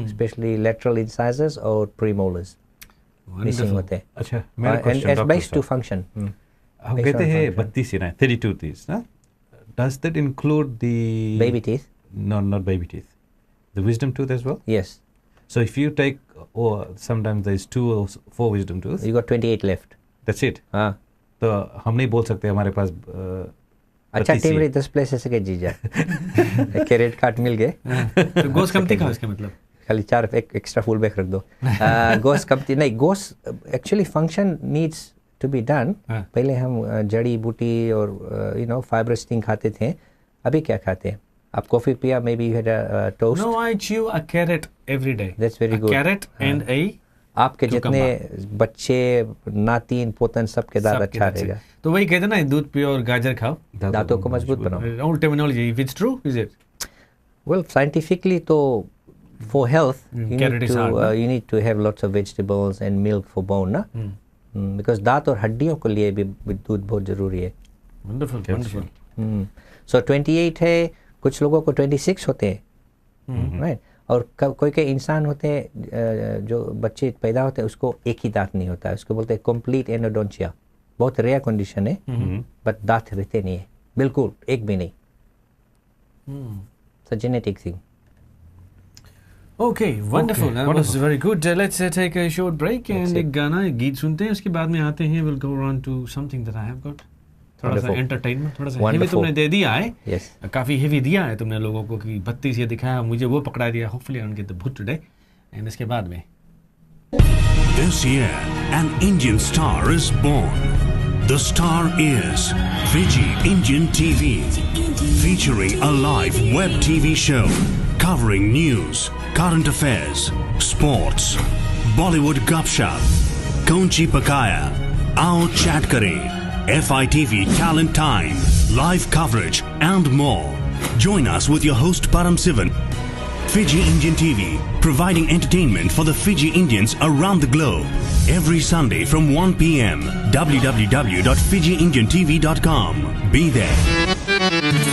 especially lateral incisors और premolars मिसिंग होते हैं। अच्छा, मेरा question and based to function। हम कहते हैं 32 ही ना, 32 teeth ना? Does that include the baby teeth? No, not baby teeth. The wisdom tooth as well? Yes. So if you take, sometimes there's 2 or 4 wisdom tooth. You got 28 left. That's it? हाँ. तो हम नहीं बोल सकते हमारे पास अच्छा team रही 10 places के जीजा क्रेडिट कार्ड मिल गए। तो गोस कमती का उसका मतलब खाली 4 एक्स्ट्रा फुल बैक रख दो। गोस कमती नहीं, गोस actually function needs to be done. पहले हम जड़ी बूटी और फाइबरस थिंग खाते थे, अभी क्या खाते हैं? आप कॉफी पिया, maybe you had a toast? No, I chew a carrot every day. That's very good. A carrot and a आपके जितने बच्चे, नातिन, पोतन, सबके दांत अच्छा रहेगा। तो वही कहते ना, दूध पियो और गाजर खाओ, दांतों को मजबूत बनाओ। Old terminology, if it's true, is it? Well, scientifically तो for health you need to have lots of vegetables and milk for bone, ना? Because दांत और हड्डियों के लिए भी दूध बहुत जरूरी है। Wonderful. So 28 है, कुछ लोगों को 26 होते हैं, राइट? और कोई के इंसान होते हैं जो बच्चे पैदा होते हैं उसको एक ही दांत नहीं होता है, उसको बोलते हैं कंप्लीट एनोडोंचिया। बहुत रेयर कंडीशन है, बट दांत रहते नहीं है, बिल्कुल एक भी नहीं। So genetic thing. Okay, wonderful. That was very good. Let's take a short break and एक गाना, गीत सुनते हैं, उसके बाद में आते हैं। We'll go on to something that I have got. थोड़ा सा एंटरटेनमेंट, थोड़ा सा हेवी तुमने दे दिया है। Yes. काफ़ी हेवी दिया है तुमने लोगों को कि 32 ये दिखाया, मुझे वो पकड़ा दिया। Hopefully I don't get the boot today. And इसके बाद में This year, an Indian star is born. The star is Fiji Indian TV, featuring a live web TV show covering news, current affairs, sports, Bollywood gupshup, Kaunchi Pakaya, Aao Chat Kare, FITV Talent Time, live coverage and more. Join us with your host Params. Fiji Indian TV, providing entertainment for the Fiji Indians around the globe. Every Sunday from 1 p.m. www.fijiindiantv.com. Be there.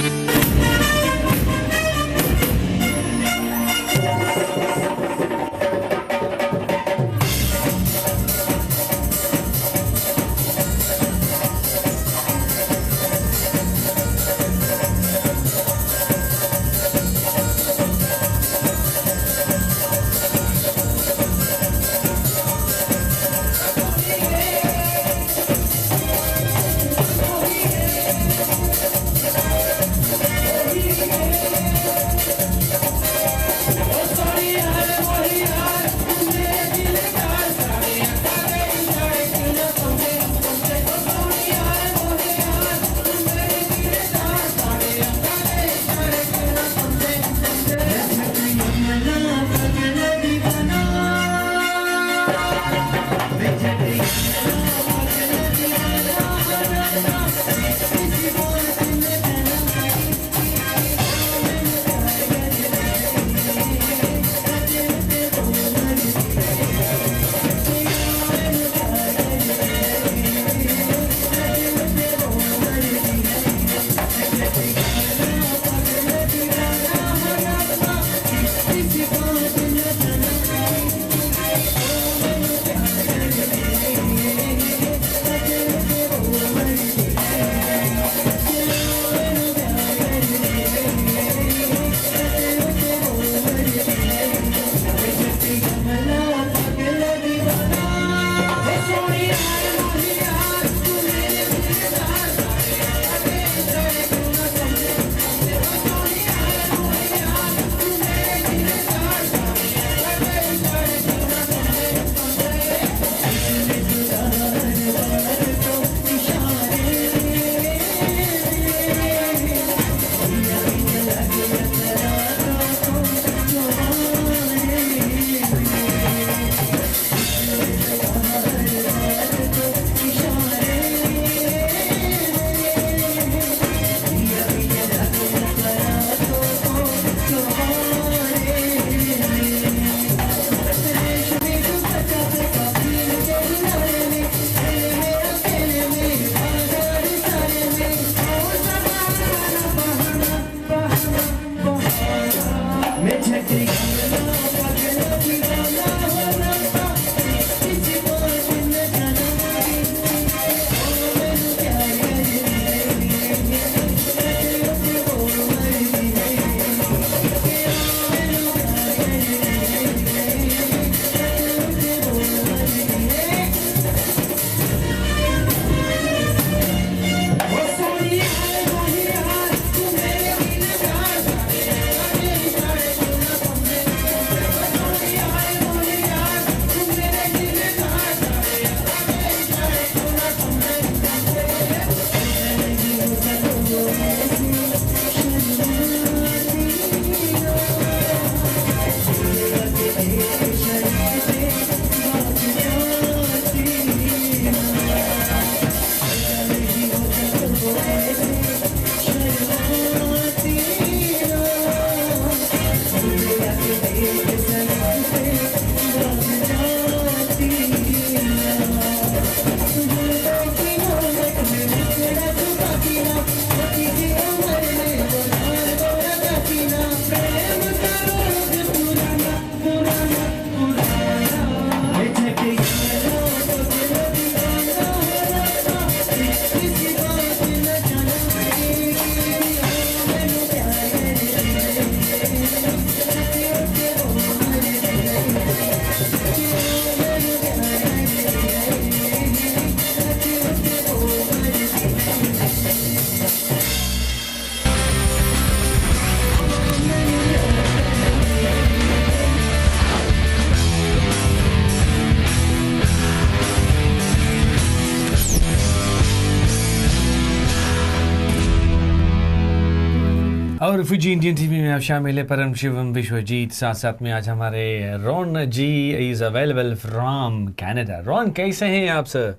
और Fiji Indian TV में आप शामिल है परम शिवम विश्वजीत, साथ साथ में आज हमारे Ron ji is available from Canada. Ron कैसे हैं आप सर?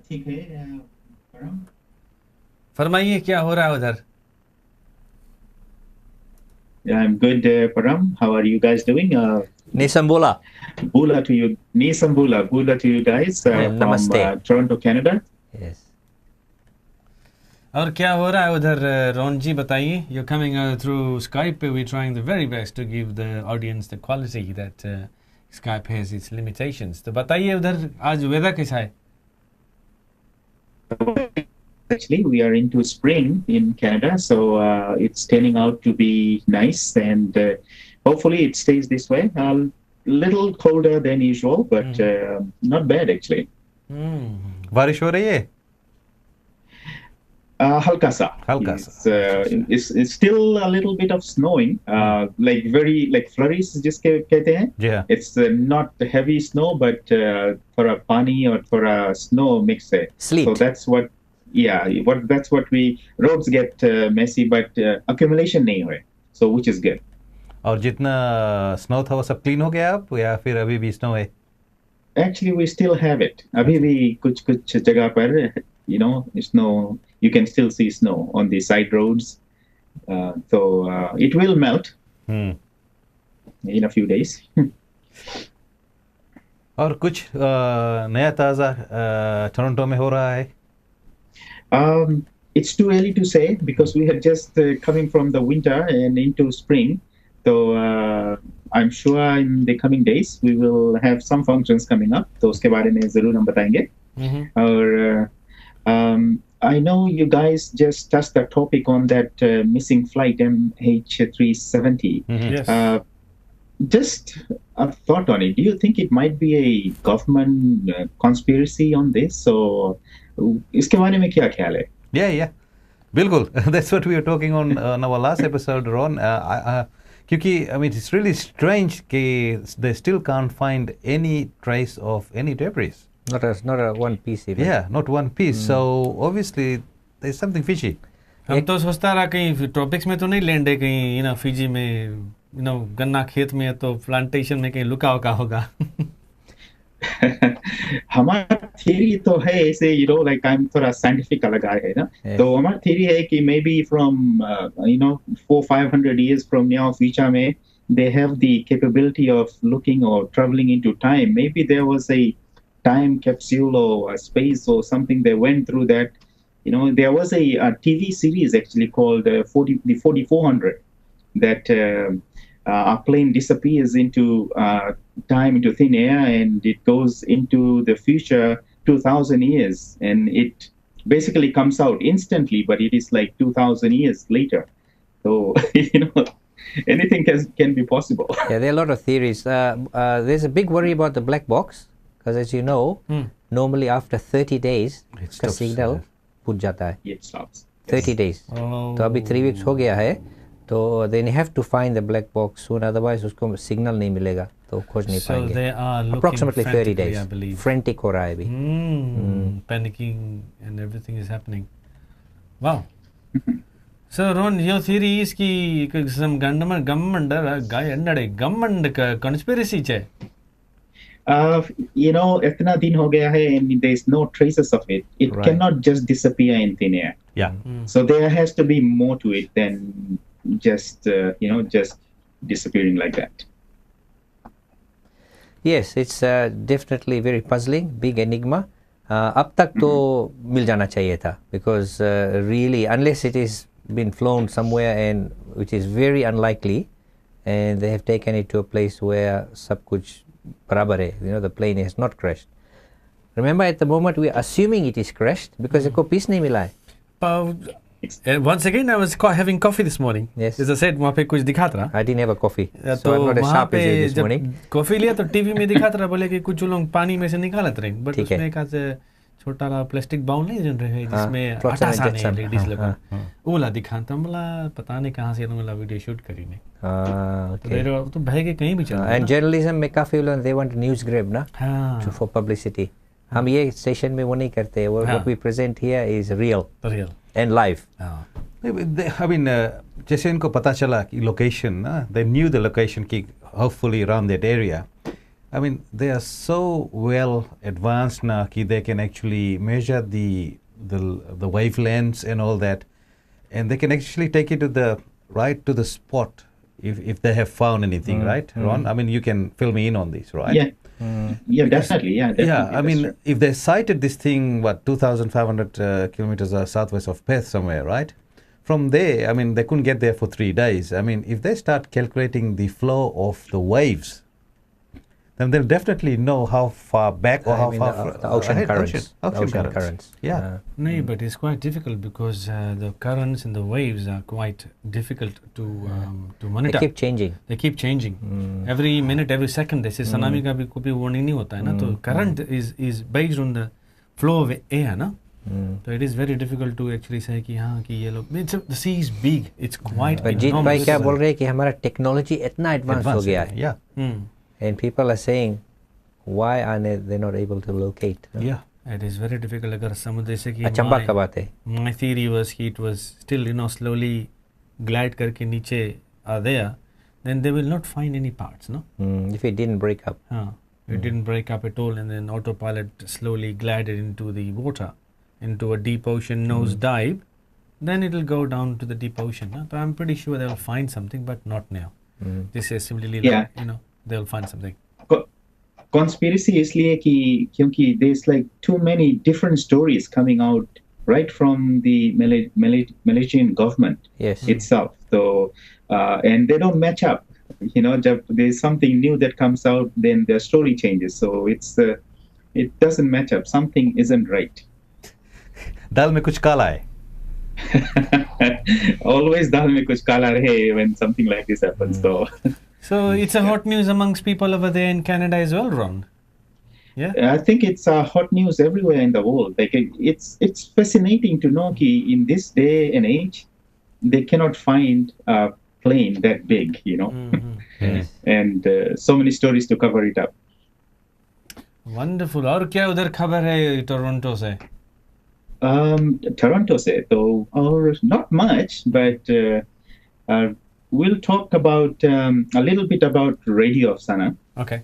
ठीक है परम। फरमाइए क्या हो रहा है उधर? I'm good, Param. How are you guys doing? Nisambula. Bula to you, Nisambula. Bula to you guys from Toronto, Canada. Yes. और क्या हो रहा है उधर रॉन जी बताइए? You're coming through Skype. We're trying the very best to give the audience the quality that Skype has its limitations. तो बताइए उधर आज वेदर कैसा है? Actually, we are into spring in Canada, so it's turning out to be nice, and hopefully it stays this way. A little colder than usual, but not bad actually. बारिश हो रही है? Halka sa. It's still a little bit of snowing, like flurries जिसके कहते हैं. Yeah. It's not heavy snow, but for a pani or for a snow mix है. Sleet. So that's what. That's what roads get messy, but accumulation नहीं हुए, so which is good. और जितना snow था वो सब क्लीन हो गया अब या फिर अभी भी स्नो है? Actually, we still have it. अभी भी कुछ जगह पर, snow. You can still see snow on the side roads, so it will melt in a few days. और कुछ नया ताज़ा टोरंटो में हो रहा है? It's too early to say because we had just coming from the winter and into spring. So I'm sure in the coming days we will have some functions coming up. तो उसके बारे में ज़रूर हम बताएंगे. और I know you guys just touched the topic on that missing flight MH370. Yes. Just a thought on it. Do you think it might be a government conspiracy on this? So इसके बारे में क्या ख्याल है? Yeah, बिल्कुल. That's what we were talking on our last episode, Ron. क्योंकि I mean it's really strange कि they still can't find any trace of any debris. Not a one piece even. Yeah, not one piece. So obviously there's something fishy. हम तो सोचता रहा कहीं tropics में तो नहीं लैंड है, कहीं फिजी में गन्ना खेत में तो प्लांटेशन में कहीं लुका होगा. हमारा थियरी तो है ऐसे, like I'm थोड़ा साइंटिफिक लगा है ना. तो हमारा थियरी है कि maybe from 400-500 years from now future में they have the capability of looking or traveling into time. Maybe there was a time capsule or a space or something they went through that. There was a TV series actually called the 4400 that a plane disappears into time, into thin air, and it goes into the future 2000 years, and it basically comes out instantly, but it is like 2000 years later. So anything can be possible. Yeah, there are a lot of theories. There's a big worry about the black box because, as you know, normally after 30 days इसका signal पूछ जाता है. It stops. 30 days. तो अभी 3 weeks हो गया है, तो then you have to find the black box soon, otherwise उसको signal नहीं मिलेगा, तो खोज नहीं पाएंगे. So they are looking approximately 30 days. I believe. Frantic हो रहा है अभी. Panicking and everything is happening. Wow. So Ron, your theory is कि some government conspiracy है. इतना दिन हो गया है and there is no traces of it. It cannot just disappear in thin air. Yeah. So there has to be more to it than just just disappearing like that. Yes, it's definitely very puzzling, big enigma. अब तक तो मिल जाना चाहिए था, because really unless it is been flown somewhere and which is very unlikely, and they have taken it to a place where सब कुछ बराबर है, the plane has not crashed. Remember, at the moment we are assuming it is crashed because एक को piece नहीं मिला है. Once again, I was having coffee this morning. Yes. As I said, वहाँ पे कुछ दिखा रहा. I didn't have a coffee, so तो I'm not as वहाँ sharp पे as you this जब morning. कॉफी लिया तो टीवी में दिखा रहा, बोले कि कुछ लोग पानी में से निकालत रहे, बट ठीक है. उसमें एक ऐसे छोटा सा प्लास्टिक बाउल नहीं जन रहे जिसमें Flotsam आटा and साने jetsam. लेडीज लोग हाँ. वो ला दिखा, तो बोला पता नहीं कहाँ से लोग वीडियो शूट करी ने. Okay. तो भाई के कहीं भी चल. And journalism में काफी लोग they want news grab ना, for publicity. हम ये स्टेशन में वो नहीं करते. What we present here is real Real. and live. I mean, जैसे इनको पता चला कि location, they knew the location कि hopefully around that area. I mean, they are so well advanced now कि they can actually measure the wavelengths and all that, and they can actually take it to the spot if they have found anything, right, Ron? I mean, you can fill me in on this, right? Yeah. Yeah, definitely. Yeah, definitely. Yeah, I mean, if they sighted this thing, 2,500 kilometers southwest of Perth somewhere, right? From there, I mean, they couldn't get there for 3 days. I mean, if they start calculating the flow of the waves, then they'll definitely know how far back or how far the ocean ahead. currents. Ocean currents. Yeah. No, but it's quite difficult because the currents and the waves are quite difficult to monitor. They keep changing. They keep changing. Every minute, every second. They say tsunami का भी कोई warning नहीं होता है ना. तो current is based on the flow of air, ना. So it is very difficult to actually say कि हाँ कि ये लोग. The sea is big. It's quite But जीत भाई क्या बोल रहे हैं कि हमारा technology इतना advanced हो गया है. Yeah. And people are saying, why are they not able to locate? Yeah. It is very difficult. अगर समुद्र से कि अचंभा का बात है. My theory was कि it was still slowly glide करके नीचे are there, then they will not find any parts, no? If it didn't break up. It didn't break up at all, and then autopilot slowly glided into the water, into a deep ocean nose dive, then it will go down to the deep ocean. No? But I'm pretty sure they will find something, but not now. This is simply they'll find something. Conspiracy इसलिए कि क्योंकि there's like too many different stories coming out right from the Malaysian government itself. So and they don't match up. जब there's something new that comes out, then their story changes. So it doesn't match up. Something isn't right. दाल में कुछ काला है. Always दाल में कुछ काला रहे when something like this happens. So it's a hot news amongst people over there in Canada as well, Ron. Yeah, I think it's hot news everywhere in the world. Like it's fascinating to know that in this day and age, they cannot find a plane that big, and so many stories to cover it up. Wonderful. और क्या उधर खबर है Toronto से? Toronto से तो or not much, but we'll talk about a little bit about Radio of Sana. Okay.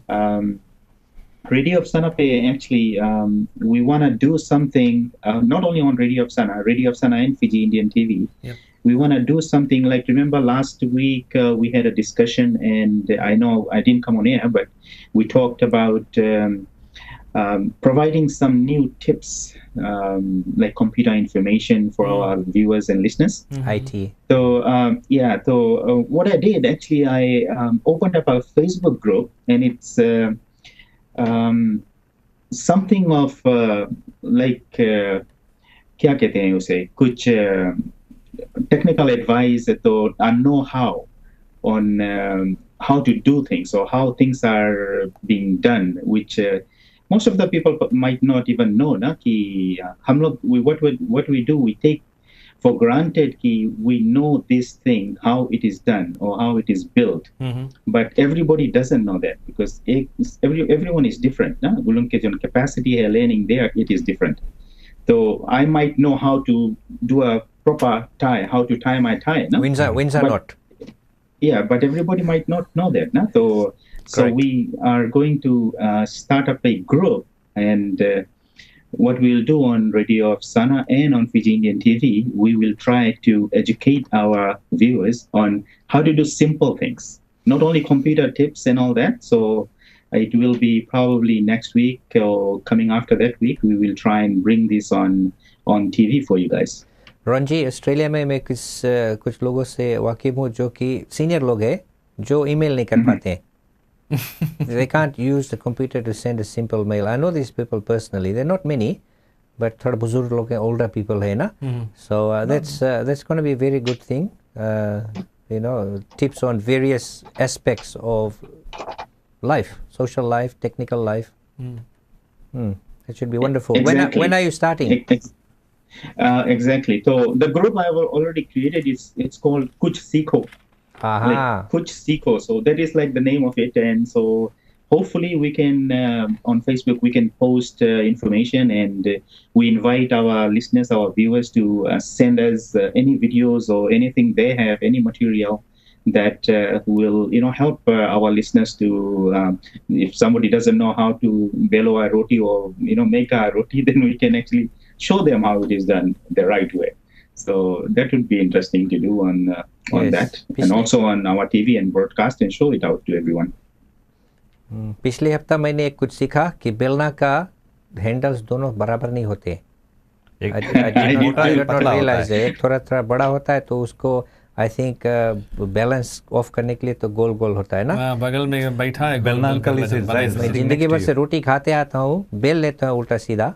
Radio of Sana pe actually we want to do something not only on Radio of Sana and Fiji Indian TV. Yep. We want to do something like, remember last week we had a discussion, and I know I didn't come on air, but we talked about providing some new tips like computer information for our viewers and listeners. IT. So so what I did actually, I opened up a Facebook group, and it's something of like क्या कहते हैं उसे, कुछ technical advice or know-how on how to do things or how things are being done, which most of the people might not even know. Na कि हम लोग what we do, we take for granted कि we know this thing, how it is done or how it is built, but everybody doesn't know that because everyone is different. Na उनके जो capacity है learning there, it is different. So I might know how to do a proper tie, how to tie my tie. No? Wins are not. Yeah, but everybody might not know that. No? So we are going to start up a group, and what we'll do on Radio of Sana and on Fiji Indian TV, we will try to educate our viewers on how to do simple things, not only computer tips and all that. So it will be probably next week or coming after that week, we will try and bring this on TV for you guys. Ron ji, Australia में मैं कुछ लोगों से वाकिफ हूँ जो कि senior लोग हैं जो ईमेल नहीं कर पाते हैं. They can't use the computer to send a simple mail. I know these people personally. They're not many, but थोड़ा बुजुर्ग लोग हैं, older people है ना. So that's going to be a very good thing. Tips on various aspects of life, social life, technical life. It should be wonderful. Exactly. When are you starting? Exactly. So the group I've already created it's called Kuch Seekho. Aha. Like Kuch Seekho. So that is like the name of it, and so hopefully we can on Facebook we can post information, and we invite our listeners, our viewers to send us any videos or anything they have, any material that will help our listeners to if somebody doesn't know how to belo a roti or make a roti, then we can actually show them how it is done the right way. So that would be interesting to do on Yes, that, and also on our TV and broadcast and show it out to everyone. पिछले हफ्ता मैंने एक कुछ सीखा कि बेलना का handles दोनों बराबर नहीं होते। I did not realize it. एक थोड़ा बड़ा होता है तो उसको आई थिंक बैलेंस ऑफ करने के लिए तो गोल गोल होता है ना। बगल में बैठा है बेलना अंकल मैं जिंदगी भर से रोटी खाते आता हूँ, बेल लेता हूँ उल्टा सीधा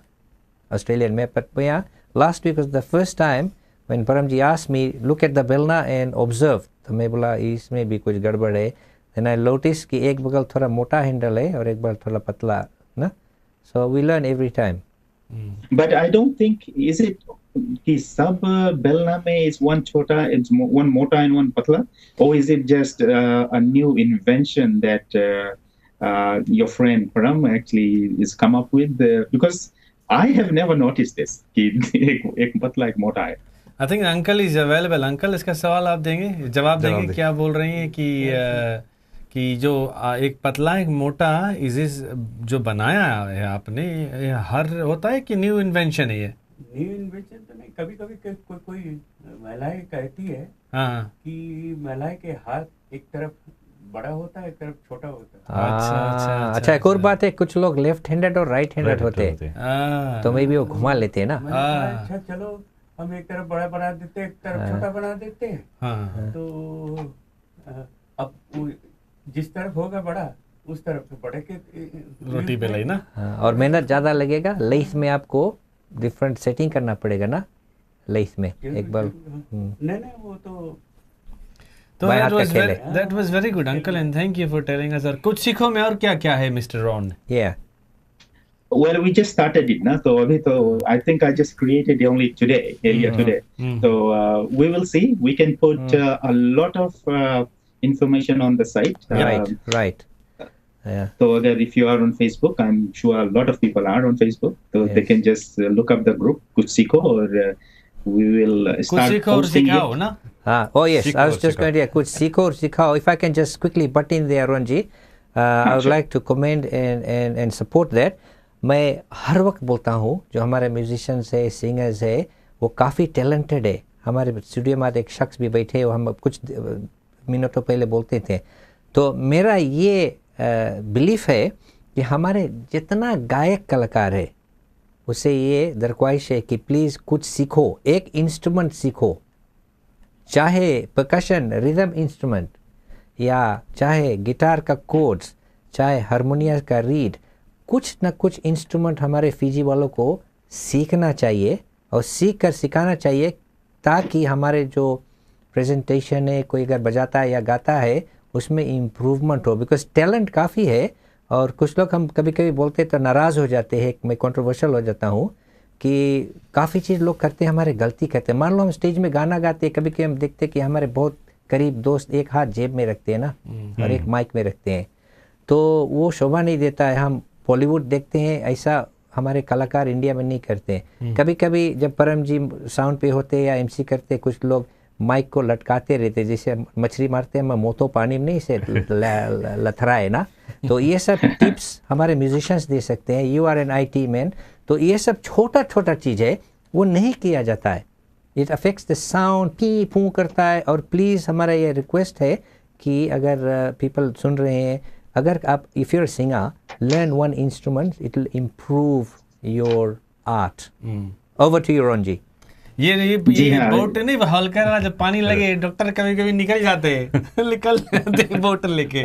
ऑस्ट्रेलियन में। बट भैया last week was the first time when Param ji asked me look at the belna and observe, तो मैं बोला इसमें भी कुछ गड़बड़ है। देन आई नोटिस कि एक बगल थोड़ा मोटा हैंडल है और एक बगल थोड़ा पतला ना। So we learn every time. But I don't think, is it कि सब बेलना में is one छोटा, it's one मोटा and one पतला, or is it just a new invention that your friend Param actually is come up with? Because I have never noticed this कि एक पतला एक मोटा है। I think uncle is available. Uncle, इसका सवाल आप देंगे, जवाब देंगे? क्या बोल रही हैं कि जो एक पतला एक मोटा इस जो बनाया है आपने, ये हर होता है कि न्यू इन्वेंशन है ये? न्यू इन्वेंशन तो नहीं, कभी कभी कोई महिलाएं कहती है कि महिलाएं के हाथ एक तरफ बड़ा होता है एक तरफ छोटा होता है। अच्छा एक और बात है, कुछ लोग लेफ्ट हैंडेड और राइट हैंडेड होते हैं, तो मे भी वो घुमा लेते हैं ना। अच्छा चलो हम एक तरफ बड़ा बना देते हैं, एक तरफ छोटा बना देते हैं, तो अब जिस तरफ होगा बड़ा उस तरफ से बड़े के रोटी बेलाई ना। और मेहनत ज्यादा लगेगा, लेस में आपको डिफरेंट सेटिंग करना पड़ेगा ना लेस में एक बार। नहीं वो तो that was very good uncle, and thank you for telling us. कुछ सीखो में और क्या क्या है mister Ron? Yeah. Well, we just started it now, so abhi to I think I just created it only earlier today. So we will see. We can put a lot of information on the site. Right. Yeah. So if you are on Facebook, I'm sure a lot of people are on Facebook, so they can just look up the group Kuch Sikho, or we will start posting it. Na? Oh yes, I was just going to Kuch Sikho or Sikhao. If I can just quickly butt in there, Ronji, I would like to commend and support that. मैं हर वक्त बोलता हूँ जो हमारे musicians है, singers है, वो काफ़ी टैलेंटेड है। हमारे स्टूडियो में एक शख्स भी बैठे, वो हम कुछ मिनटों पहले बोलते थे। तो मेरा ये बिलीफ है कि हमारे जितना गायक कलाकार है उसे ये दरख्वाइश है कि प्लीज़ कुछ सीखो, एक इंस्ट्रूमेंट सीखो, चाहे परकशन रिदम इंस्ट्रूमेंट, या चाहे गिटार का कोड्स, चाहे हारमोनियम का रीड, कुछ न कुछ इंस्ट्रूमेंट हमारे फिजी वालों को सीखना चाहिए और सीख कर सिखाना चाहिए, ताकि हमारे जो प्रेजेंटेशन है, कोई अगर बजाता है या गाता है उसमें इम्प्रूवमेंट हो। बिकॉज टैलेंट काफ़ी है, और कुछ लोग हम कभी कभी बोलते तो नाराज़ हो जाते हैं, मैं कंट्रोवर्शियल हो जाता हूँ कि काफ़ी चीज़ लोग करते हैं, हमारे गलती करते हैं। मान लो हम स्टेज में गाना गाते हैं, कभी कभी हम देखते हैं कि हमारे बहुत करीब दोस्त एक हाथ जेब में रखते हैं ना, और एक माइक में रखते हैं, तो वो शोभा नहीं देता है। हम बॉलीवुड देखते हैं, ऐसा हमारे कलाकार इंडिया में नहीं करते। कभी कभी जब परम जी साउंड पे होते या एमसी करते, कुछ लोग माइक को लटकाते रहते, जैसे मछली मारते हैं, मोतो पानी में नहीं से लथराए ना। तो ये सब टिप्स हमारे म्यूजिशियंस दे सकते हैं। You are an IT man, तो ये सब छोटा छोटा चीज़ है, वो नहीं किया जाता है। It affects the sound, P पू करता है। और प्लीज़ हमारा ये रिक्वेस्ट है कि अगर पीपल सुन रहे हैं, अगर आप if you're singer, learn one instrument, it will improve your art. Over to you Ron ji. ये बोट नहीं हल्का रहा, जब पानी लगे डॉक्टर कभी कभी निकल जाते हैं निकल जाते हैं बोट लेके,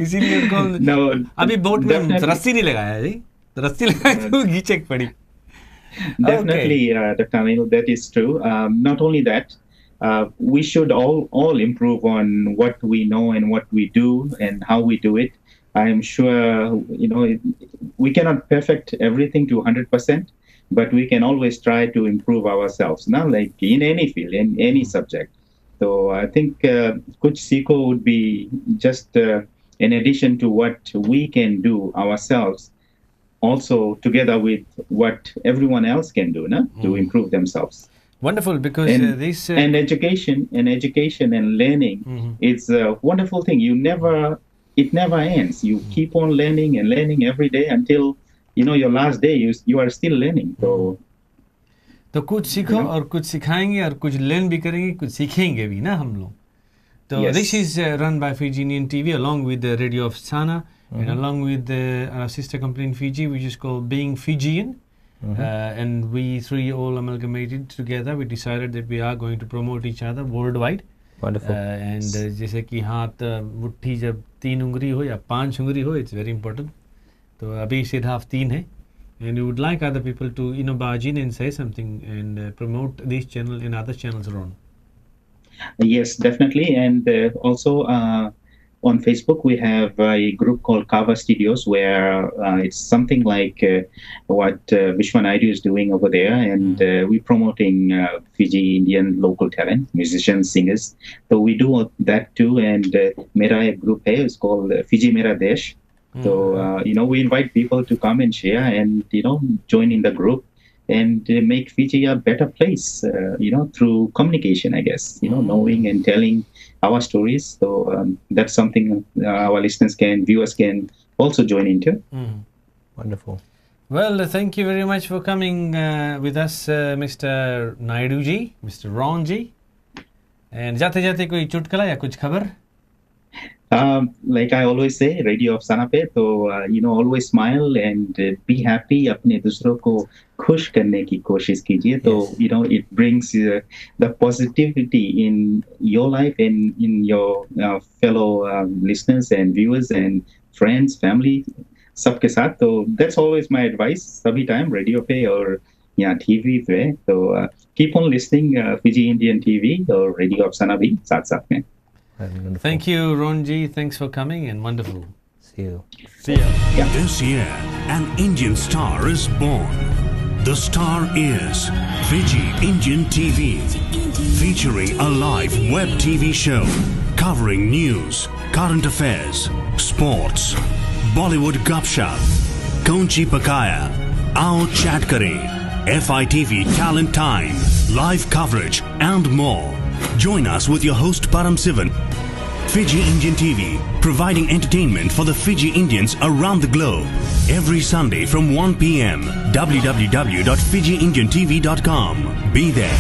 इसीलिए उनको अभी बोट में रस्सी नहीं लगाया जी, रस्सी लगाई तो घींचे पड़ी। Definitely, Dr. Anil, that is true. Not only that, we should all improve on what we know and what we do and how we do it. I am sure, we cannot perfect everything to 100%, but we can always try to improve ourselves, now, like in any field, in any subject. So I think Kuch Sikho would be just in addition to what we can do ourselves, also together with what everyone else can do, no? To improve themselves. Wonderful, because this and education and learning, it's a wonderful thing. It never ends. You keep on learning and learning every day until your last day. You are still learning. तो कुछ सीखो और कुछ सिखाएंगे और कुछ learn भी करेंगे, कुछ सीखेंगे भी ना हम लोग. So this is run by Fiji Indian TV along with the Radio of Sana and along with our sister company in Fiji, which is called Being Fijian. And we three all amalgamated together. We decided that we are going to promote each other worldwide. Wonderful. And जैसे कि हाथ मुट्ठी जब 3 उंगली हो या 5 उंगली हो, it's very important. तो अभी सिर्फ हाथ 3 है. And we would like other people to barge in and say something and promote this channel and other channels around. Yes, definitely. And also on Facebook, we have a group called Kava Studios, where it's something like what Bishwa Naidu is doing over there. And we're promoting Fiji Indian local talent, musicians, singers. So we do that too. And Mera group hai, is called Fiji Mera Desh. So, we invite people to come and share and, join in the group and make Fiji a better place, through communication, I guess, knowing and telling our stories. So that's something our viewers can also join into. Wonderful. Well, thank you very much for coming with us, Mr. Naidu ji, Mr. Ron ji. And जाते-जाते कोई चुटकुला या कुछ खबर? Like I always say, Radio of Sana पे, तो always smile and be happy. अपने दूसरों को खुश करने की कोशिश कीजिए. तो it brings the positivity in your life and in your fellow listeners and viewers and friends, family, सबके साथ. तो that's always my advice. सभी time radio पे और यहाँ TV पे. तो keep on listening Fiji Indian TV और Radio of Sana भी साथ-साथ में. Thank you, Ronji. Thanks for coming and wonderful. See you. See ya. Yeah. This year, an Indian star is born. The star is Fiji Indian TV, featuring a live web TV show covering news, current affairs, sports, Bollywood gupshup, Konchi Pakaya, Aao Chat Kare, FITV Talent Time, live coverage and more. Join us with your host Params. Fiji Indian TV, providing entertainment for the Fiji Indians around the globe. Every Sunday from 1 p.m. www.fijiindiantv.com. Be there.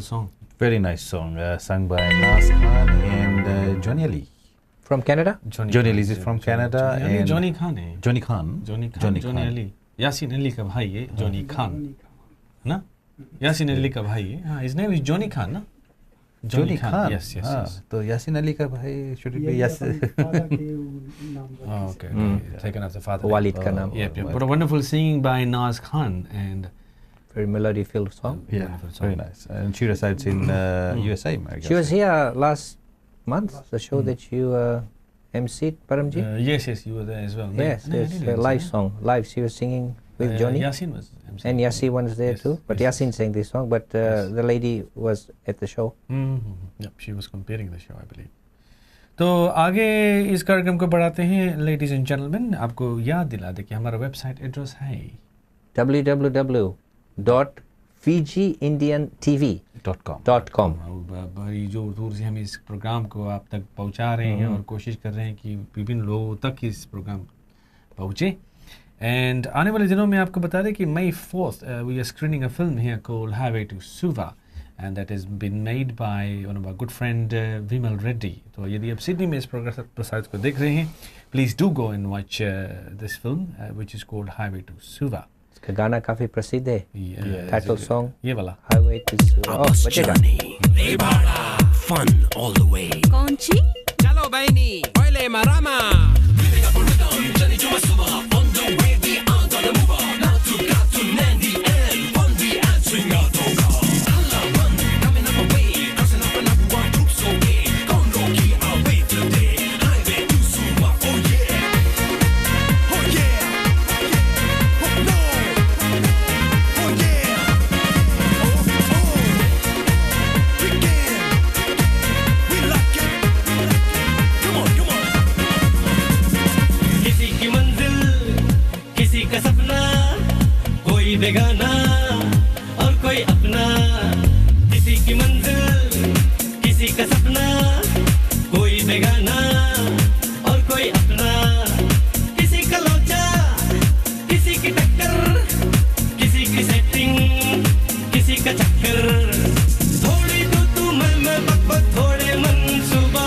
song. Very nice song, sung by Nas Khan and Johnny Ali. From Canada? Johnny Ali is from Canada and Johnny Khan है. Johnny Khan. Johnny Ali. Yasin Ali का भाई है Johnny Khan. ना? यासीन अली का भाई है. हाँ, his name is Johnny Khan ना? Johnny Khan. Yes. तो यासीन अली का भाई should it be Yasin? Okay. Taken after father. Walid का नाम. Yep. But a wonderful singing by Nas Khan and very melody-filled song. Yeah, very nice. And she resides in USA. I guess. She was here last month. The show that you emceed, Paramji. Yes, you were there as well. Yes, a live song. Live, she was singing with Johnny. Yasin was. And Yasin was there too. But Yasin sang this song. But the lady was at the show. Yep, she was comparing the show, I believe. तो आगे इस कार्यक्रम को बढ़ाते हैं. Ladies and gentlemen, आपको याद दिला दे कि हमारा वेबसाइट एड्रेस है www.fijiindiantv.com. बड़ी जो दूर से हम इस प्रोग्राम को आप तक पहुंचा रहे हैं और कोशिश कर रहे हैं कि विभिन्न लोगों तक इस प्रोग्राम पहुंचे. एंड आने वाले दिनों में आपको बता दें कि May 4th we are screening a film here called Highway to Suva, and that has been made by one of our good friend Vimal Reddy. तो यदि आप सिडनी में इस प्रसारित को देख रहे हैं, please do go and watch this film which is called Highway to Suva. इसका गाना काफी प्रसिद्ध है. टाइटल सॉन्ग ये वाला Highway to Suva. बचेगा. Fun all the way. कौन सी? चलो बहनी ओले मरामा बेगाना और कोई अपना, किसी की मंजिल किसी का सपना, कोई बेगाना और कोई अपना, किसी का लोचा किसी की टक्कर, किसी की सेटिंग किसी का चक्कर, थोड़ी तू मैं बक थोड़े मंसूबा,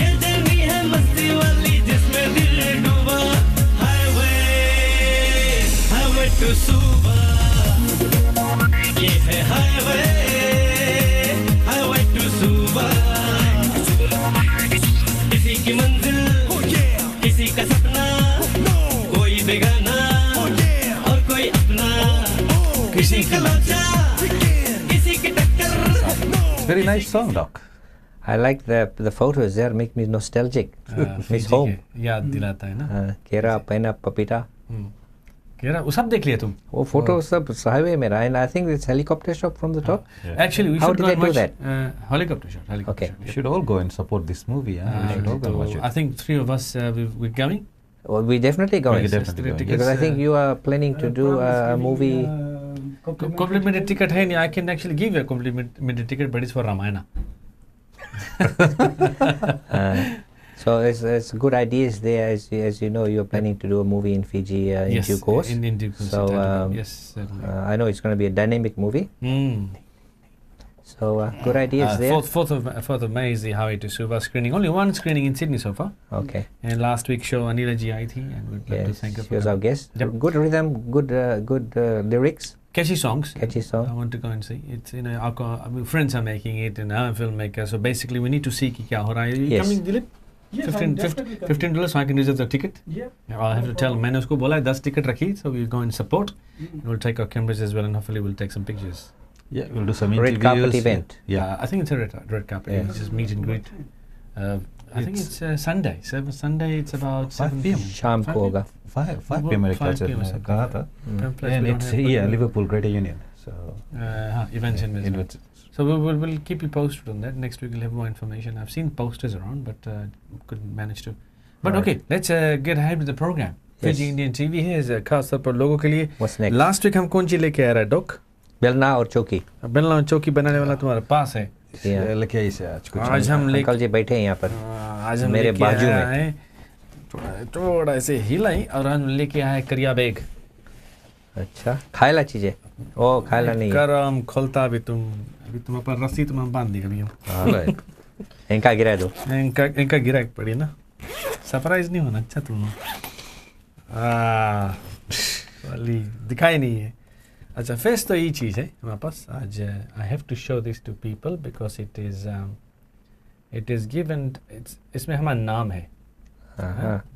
ये जर्नी है मस्ती वाली जिसमें दिल डूबा, हाईवे टू सुबह, ये है हाईवे टू सुबह, किसी की मंजिल किसी का सपना, कोई बेगाना और कोई अपना, किसी का लोचा किसी की टक्कर. Very nice song, Doc. I like the photos there, make me nostalgic. Miss home. याद दिलाता है ना. केरा पैना पपीता. केरा वो सब देख लिया तुम? वो फोटो सब हाईवे में रहा, and I think it's helicopter shot from the top. Actually, we should go and watch that. Helicopter shot. Okay. We should all go and support this movie. We should all go and watch it. I think 3 of us we're going. Well, we definitely going. Because I think you are planning to do a movie. Complimentary ticket है नहीं. I can actually give you a complimentary ticket, but it's for Ramayana. So it's good ideas there. As you know, you're planning to do a movie in Fiji in due course. In due course. So yes, I know it's going to be a dynamic movie. So good ideas there. 4th of May is the Highway to Suva screening. Only one screening in Sydney so far. Okay. And last week's show, Anila ji आई थी, and we'd like to thank her. She was our guest. Yep. Good rhythm, good lyrics. Catchy songs. Catchy song. I want to go and see. It's our friends are making it, and I'm a filmmaker. So basically, we need to see कि क्या हो रहा है. You coming, Dilip? Yes, $15 so I can reserve the ticket. Yeah. I'll have to tell. मैंने उसको बोला 10 ticket रखी, so we'll go and support. And we'll take our cameras as well, and hopefully we'll take some pictures. Yeah, we'll do some interviews. Red carpet event. Yeah, I think it's a red carpet. Yeah. It's just meet and greet. I think it's Sunday. Sunday it's about 5 p.m. शाम को होगा. 5 p.m. मेरे ख्याल से कहा था. And it's Liverpool Greater Union. So events in Lisbon. So we'll keep you posted on that. Next week we'll have more information. I've seen posters around, but couldn't manage to. But okay, let's get ahead with the program. Fiji Indian TV है खास तौर पर लोगों के लिए. What's next? Last week हम कौन सी लेके आ रहा है डॉक? बेलना और चौकी. बेलना और चौकी बनाने वाला तुम्हारे पास है. लेके आई से आज हम लेके अंकल जी बैठे हैं यहाँ पर. आज हम मेरे बाजू में. थोड़ा ऐसे हिलाई और हम लेके आए करिया बैग. अच्छा खायला चीजें. ओ खायला नहीं. करम खोलता भी तुम अभी तुम्हारे पर रस्सी तुम बांध दी अभी हम। इनका गिरा दो। इनका गिरा पड़ी ना, सरप्राइज नहीं होना। अच्छा तुम वाली दिखाई नहीं है। अच्छा फेस तो यही चीज़ है हमारे पास आज। I have to show this to people because it is given. इसमें हमारा नाम है।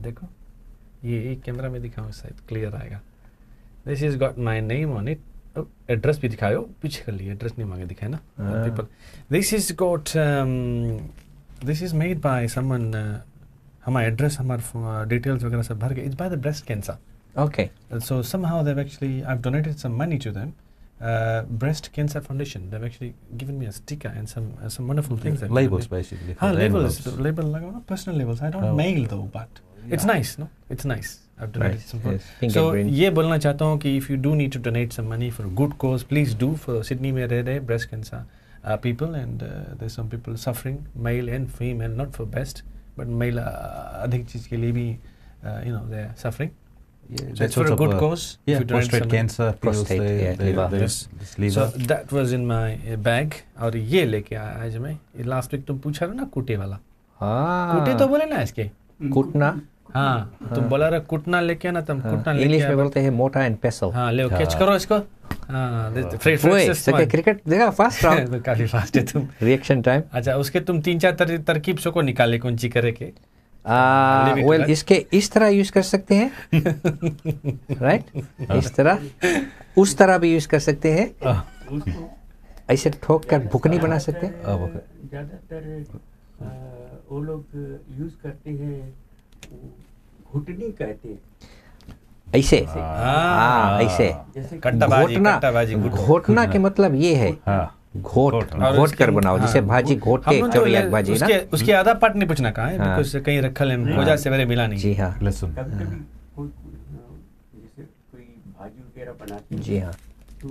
देखो ये कैमरा में दिखाऊँ शायद क्लियर आएगा। This is got my name on it. Address भी दिखाओ, पीछे कर लिए, एड्रेस नहीं मांगे दिखाए ना people. This is got this is made by someone. हमारा एड्रेस हमारा डिटेल्स वगैरह सब भर के। It's by the breast cancer. Okay. So somehow they've actually, I've donated some money to them. Breast Cancer Foundation. They've actually given me a sticker and some wonderful things. Labels basically. Labels. Label like personal labels. I don't mail though, but it's nice, no? It's nice. I've donated some food. Yes. So ये बोलना चाहता हूँ कि if you do need to donate some money for a good cause, please do. For Sydney में रह रहे breast cancer people, and there's some people suffering, male and female, not for best, but male अधिक चीज़ के लिए भी they're suffering. Yeah, so it's for a good cause. Yeah, prostate cancer, prostate, liver. So that was in my bag. और ये लेके आया आज मैं। लास्ट वीक तुम पूछा ना कूटे वाला। कूटे तो बोले ना इसके। कूटना। हाँ तुम बोला रहा कूटना लेके आना, तुम कूटना लेके। इंग्लिश में बोलते हैं मोटा एंड पेसल। हाँ ले कैच करो इसको। क्रिकेट देखा फास्ट राउंड। काफी फास्ट है तुम। Reaction time. अच्छा उसके तुम 3-4 तरकीब सो को निकाले कौन ची करे के। इसके इस तरह यूज कर सकते हैं, राइट? इस तरह, उस तरह भी यूज कर सकते हैं। ऐसे ठोक कर भुकनी बना सकते हैं। ज्यादातर वो लोग यूज करते हैं, घुटनी कहते हैं। ऐसे ऐसे घोटना के मतलब ये है घोट कर बनाओ, जैसे भाजी घोट के चोरिया भाजी ना। उसके आधा पार्ट नहीं पूछना कहाँ है, बिकॉज़ कहीं रखा है खोजा से मेरे मिला नहीं। जी हाँ। लहसुन जैसे कोई भाजी वगैरह बनाते हैं। जी हाँ। तो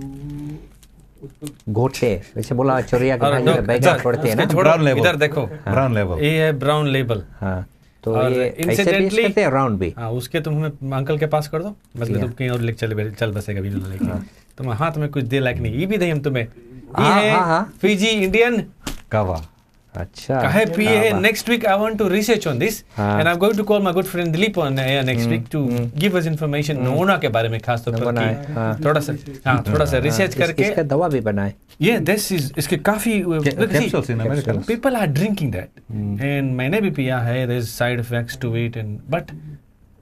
उसको घोटे वैसे बोला चोरिया के भाजी में बैगन फोड़ते हैं ना। ब्राउन लेबल इधर देखो, ब्राउन लेबल ये है ब्राउन लेबल। हाँ तो ये इंसिडेंटली करते हैं राउंड भी। हाँ उसके तुम हमें अंकल के पास कर दो, बस तुम कहीं और लेके चल बसेगा भी लेके। तुम हाथ में कुछ दे लायक नहीं, ये भी दे हम तुम्हें। ये है फिजी इंडियन कावा। अच्छा काहे पिए है। Next week I want to research on this and I am going to call my good friend Dilip on next week to give us information नोना के बारे में, खास तौर पर थोड़ा सा रिसर्च करके इसका दवा भी बनाए। ये दिस इज इसके काफी people are drinking that and मैंने भी पिया है। There is side effects to it and but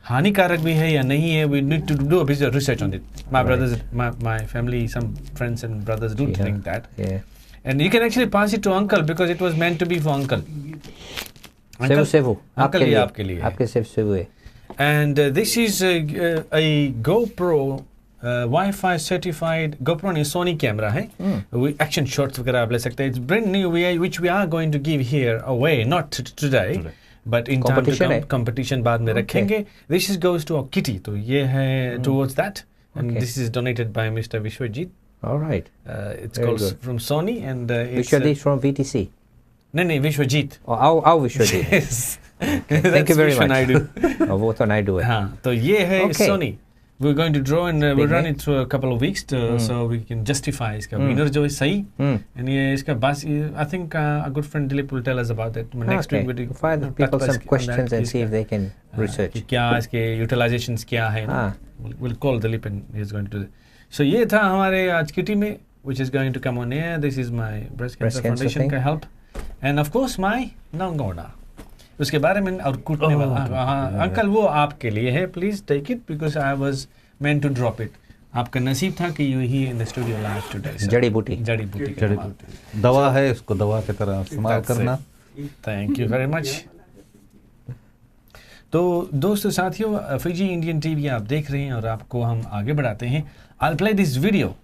हानिकारक भी है या नहीं है, we need to do a bit of research on it. My brothers, my family, some friends and brothers do drink that. And you can actually pass it to uncle because it was meant to be for uncle. सेवु uncle ये आपके लिए आपके सेवु है। And this is a GoPro Wi-Fi certified GoPro नहीं Sony camera है। Action shots वगैरह आप ले सकते हैं। It's brand new which we are going to give here away, not today. But in time to come, competition बाद में रखेंगे। This is goes to our kitty, तो ये है towards that, and this is donated by Mr. Bishwajeet. All right. It's called from Sony and it's Bishwajeet from VTC. नहीं Bishwajeet. Oh Bishwajeet. Yes. Thank you very much. Naidu. वो तो नायडू है। हाँ तो ये है Sony. We're going to draw and we'll run it through a couple of weeks so we can justify इसका winner जो है सही। and ये इसका बस I think a good friend Dilip will tell us about that next week. We'll find people some questions and see if they can research. क्या इसके utilizations क्या है ना। We'll call Dilip and he's going to do that. So ये था हमारे आज की टीम में which is going to come on air. This is my Breast Cancer Foundation का help and of course my Nangona. उसके बारे में और कूटने वाला अंकल वो आपके लिए है। Please take it because I was meant to drop it. आपका नसीब था कि you he in the studio live today. जड़ी बूटी दवा है, उसको दवा की तरह इस्तेमाल करना। Thank you very much. तो दोस्तों साथियों फिजी इंडियन टीवी आप देख रहे हैं और आपको हम आगे बढ़ाते हैं। I play this video.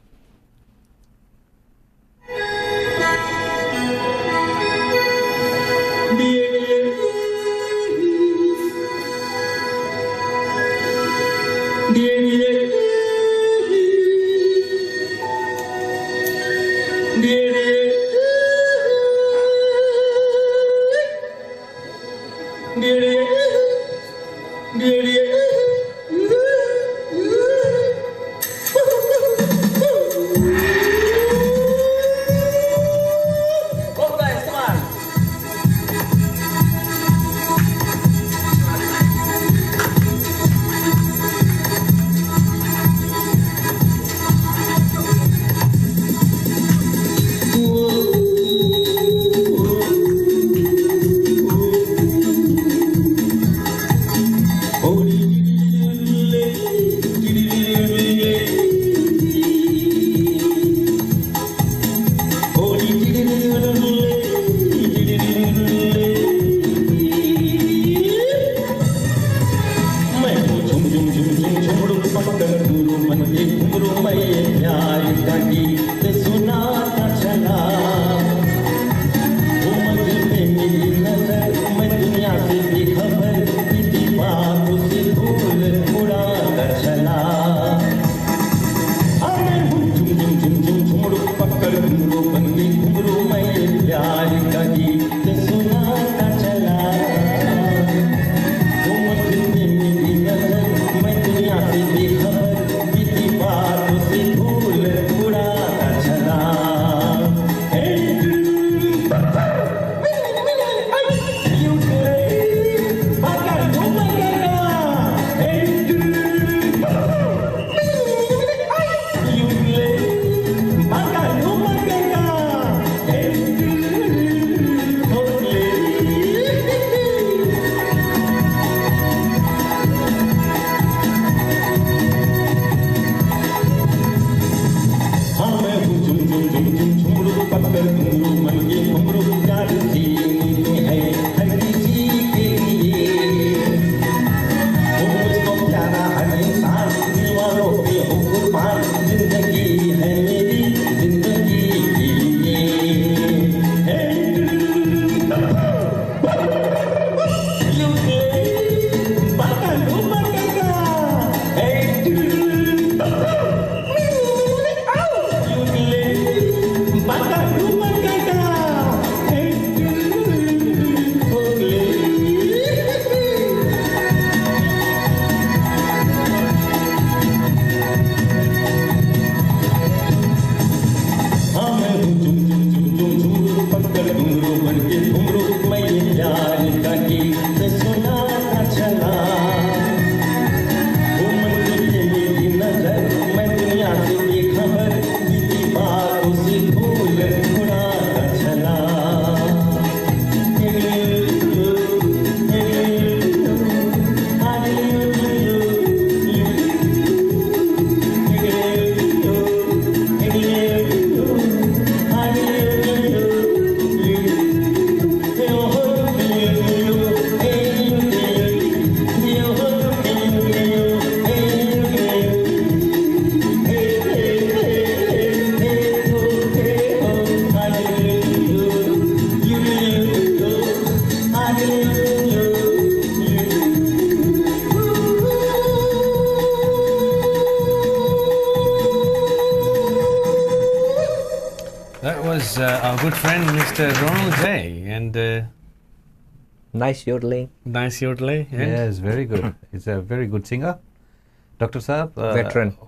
घुंघरू में ये प्यार का गीत सुनाता चला वो मंजिल पे मेरी नजर मैं दुनिया से बेखबर किसी बात से भूल उड़ाता चला मैं हूँ झुमझुम पकड़ घुंघरू बन के घुंघरू में ये प्यार का गीत सुनाता चला वो मंजिल पे मेरी नजर मैं दुनिया से बेखबर किसी बात से भूल उड़ाता चला That was our good friend Mr. Ronald J. And Nice yodeling. nice yodeling. And Yes, very good. He's a very good singer. Doctor साहब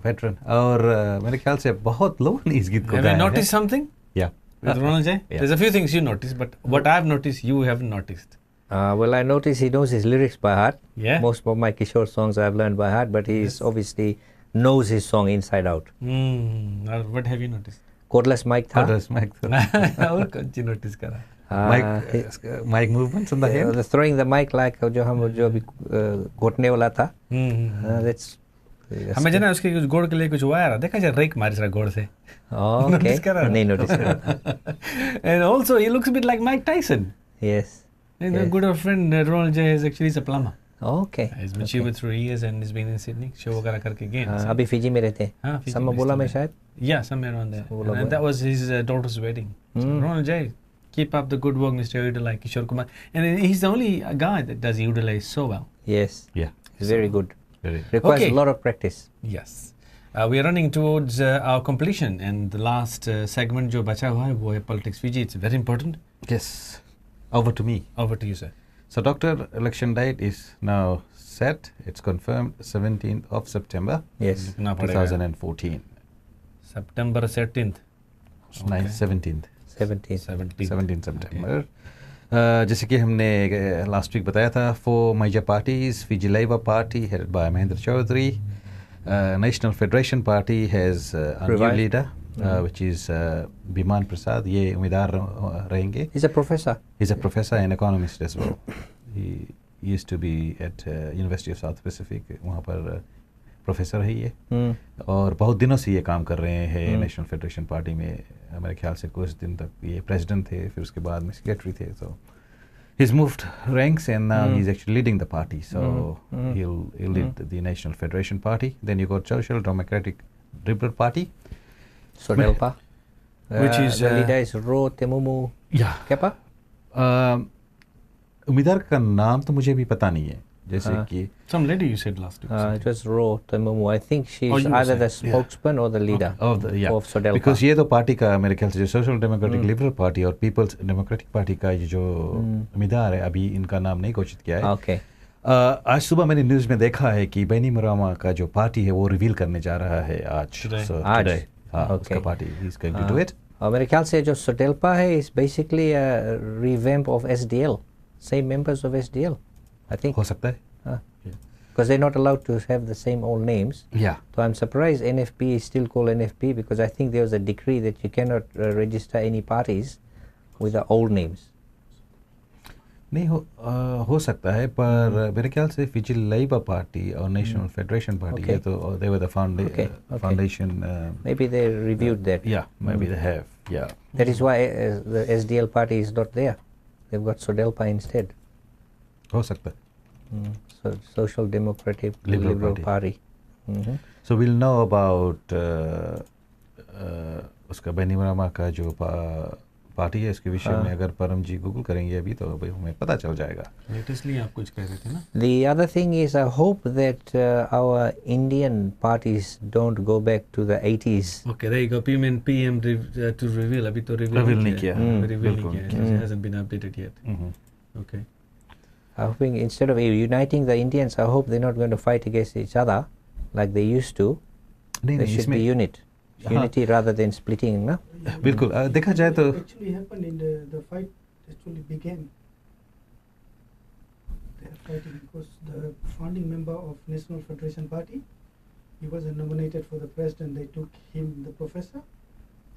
Veteran. और मेरे ख्याल से बहुत लोगों ने इस गीत को have गाया you है. noticed something Yeah. with Ronald J? Yeah. There's a few things you noticed, but what I've noticed, you haven't noticed. Well, I notice he knows his lyrics by heart. Yeah. Most of my Kishore songs I've learned by heart, but he's obviously knows his song inside out. What have you noticed? Cordless mic था. Cordless mic था. और कौन सी notice करा? Mic movements on the hand. The throwing the mic like जो अभी घोटने वाला था. That's हमें जना उसके कुछ गोड़ के लिए कुछ हुआ यार देखा जाए रेक मारी सरा गोड़ से. Okay. Notice करा? नहीं notice करा. And also he looks a bit like Mike Tyson. Yes. And a good old friend Ronald J is actually a plumber. Okay. He's been Shiva through years and he's been in Sydney. Show वगैरह करके again. अभी Fiji में रहते हैं. हाँ, Fiji Sama में बोला still मैं है. शायद. Yeah, somewhere around there. Bola And that was his daughter's wedding. So Ronald J, keep up the good work, Mr. Udalai Kishore Kumar. And he's the only guy that does Udalai so well. Yes. Yeah. It's very good. Very. Requires Okay. a lot of practice. Yes. We are running towards our completion and the last segment जो बचा हुआ है वो है Politcis Fiji. It's very important. Yes. Over to me. Over to you, sir. So, Doctor, election date is now set. It's confirmed 17th of September Yes. लिखना पड़ेगा. 2014. September 13th. Nice, 17th. 17. September. जैसे कि हमने last week बताया था 4 major parties. Fiji Labour Party headed by Mahendra Chaudhary. National Federation Party has a new Revived. leader which is Biman Prasad. ये उम्मीदवार रहेंगे. He's a professor. He's a professor and economist as well. He used to be at University of South Pacific. वहाँ पर professor है ये. और बहुत दिनों से ये काम कर रहे हैं नेशनल फेडरेशन पार्टी में. मेरे ख्याल से कुछ दिन तक ये प्रेसिडेंट थे, फिर उसके बाद में सेक्रेटरी थे. So he's moved ranks and now he's actually leading the party. So he'll lead the National Federation Party. Then you got Social Democratic Liberal Party. Sodelpa. Which is the leader is Ro Temumu Yeah. Kepa. उम्मीदवार का नाम तो मुझे भी पता नहीं है, जैसे कि some lady you said last week. It was Ro Temumu. I think she's Oh, you either said, the spokesman or the leader of Sodelpa. Because ये तो पार्टी का मेरे ख्याल से जो सोशल डेमोक्रेटिक लिबरल पार्टी और पीपल्स डेमोक्रेटिक पार्टी का ये जो उम्मीदवार है, अभी इनका नाम नहीं घोषित किया है. Okay. आज सुबह मैंने न्यूज़ में देखा है कि बैनी मरामा का जो पार्टी है वो रिवील करने जा रहा है आज. आज? हाँ, Okay. उसका party he is going to do it. मेरे ख्याल से जो Sodelpa है is basically a revamp of SDL. Same members of SDL, I think. हो सकता है. Because they're not allowed to have the same old names. Yeah. So I'm surprised NFP is still called NFP because I think there was a decree that you cannot register any parties with the old names. नहीं हो सकता है, पर मेरे ख्याल से Fiji labour party और national federation party है, तो they were the foundation. Maybe they reviewed that. Yeah, maybe they have. Yeah. That is why the SDL party is not there. They've got Sodelpa instead. हो सकता है. So Social Democratic Liberal Party. So we'll know about उसका बैनी मरामा का जो party है, इसके विषय में अगर परम जी गूगल करेंगे अभी तो भाई हमें पता चल जाएगा. लेटेस्टली आप कुछ कह रहे थे ना. The other thing is I hope that our Indian parties don't go back to the 80s. Okay, there you go. PM to reveal. अभी तो reveal नहीं किया. Reveal नहीं किया. It hasn't been updated yet. Okay. I'm hoping instead of uniting the Indians, I hope they're not going to fight against each other like they used to. There should be unity rather than splitting, no? बिल्कुल. देखा जाए तो actually happened in the fight actually began. They are fighting because the founding member of National Federation Party, he was nominated for the president. They took him, the professor,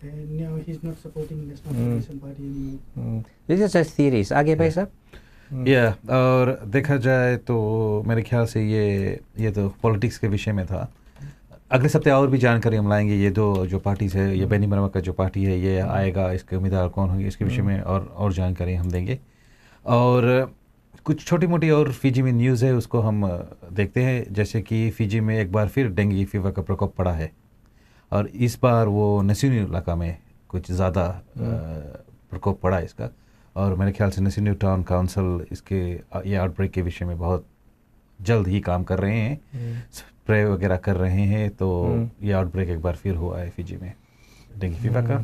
and now he's not supporting National Federation Party anymore. This is just theories. आगे भाई साहब. और देखा जाए तो मेरे ख्याल से ये तो पॉलिटिक्स के विषय में था. अगले सप्ताह और भी जानकारी हम लाएंगे. ये दो जो पार्टीज है, ये बैनी मरामा का जो पार्टी है ये आएगा, इसके उम्मीदवार कौन होंगे, इसके विषय में और जानकारी हम देंगे. और कुछ छोटी मोटी और फिजी में न्यूज़ है, उसको हम देखते हैं. जैसे कि फिजी में एक बार फिर डेंगू फीवर का प्रकोप पड़ा है, और इस बार वो नसीनी इलाका में कुछ ज़्यादा प्रकोप पड़ा इसका. और मेरे ख्याल से नसीनी टाउन काउंसिल इसके ये आउटब्रेक के विषय में बहुत जल्द ही काम कर रहे हैं, स्प्रे वगैरह कर रहे हैं. तो ये आउटब्रेक एक बार फिर हुआ है फिजी में डेंगू फीवर का.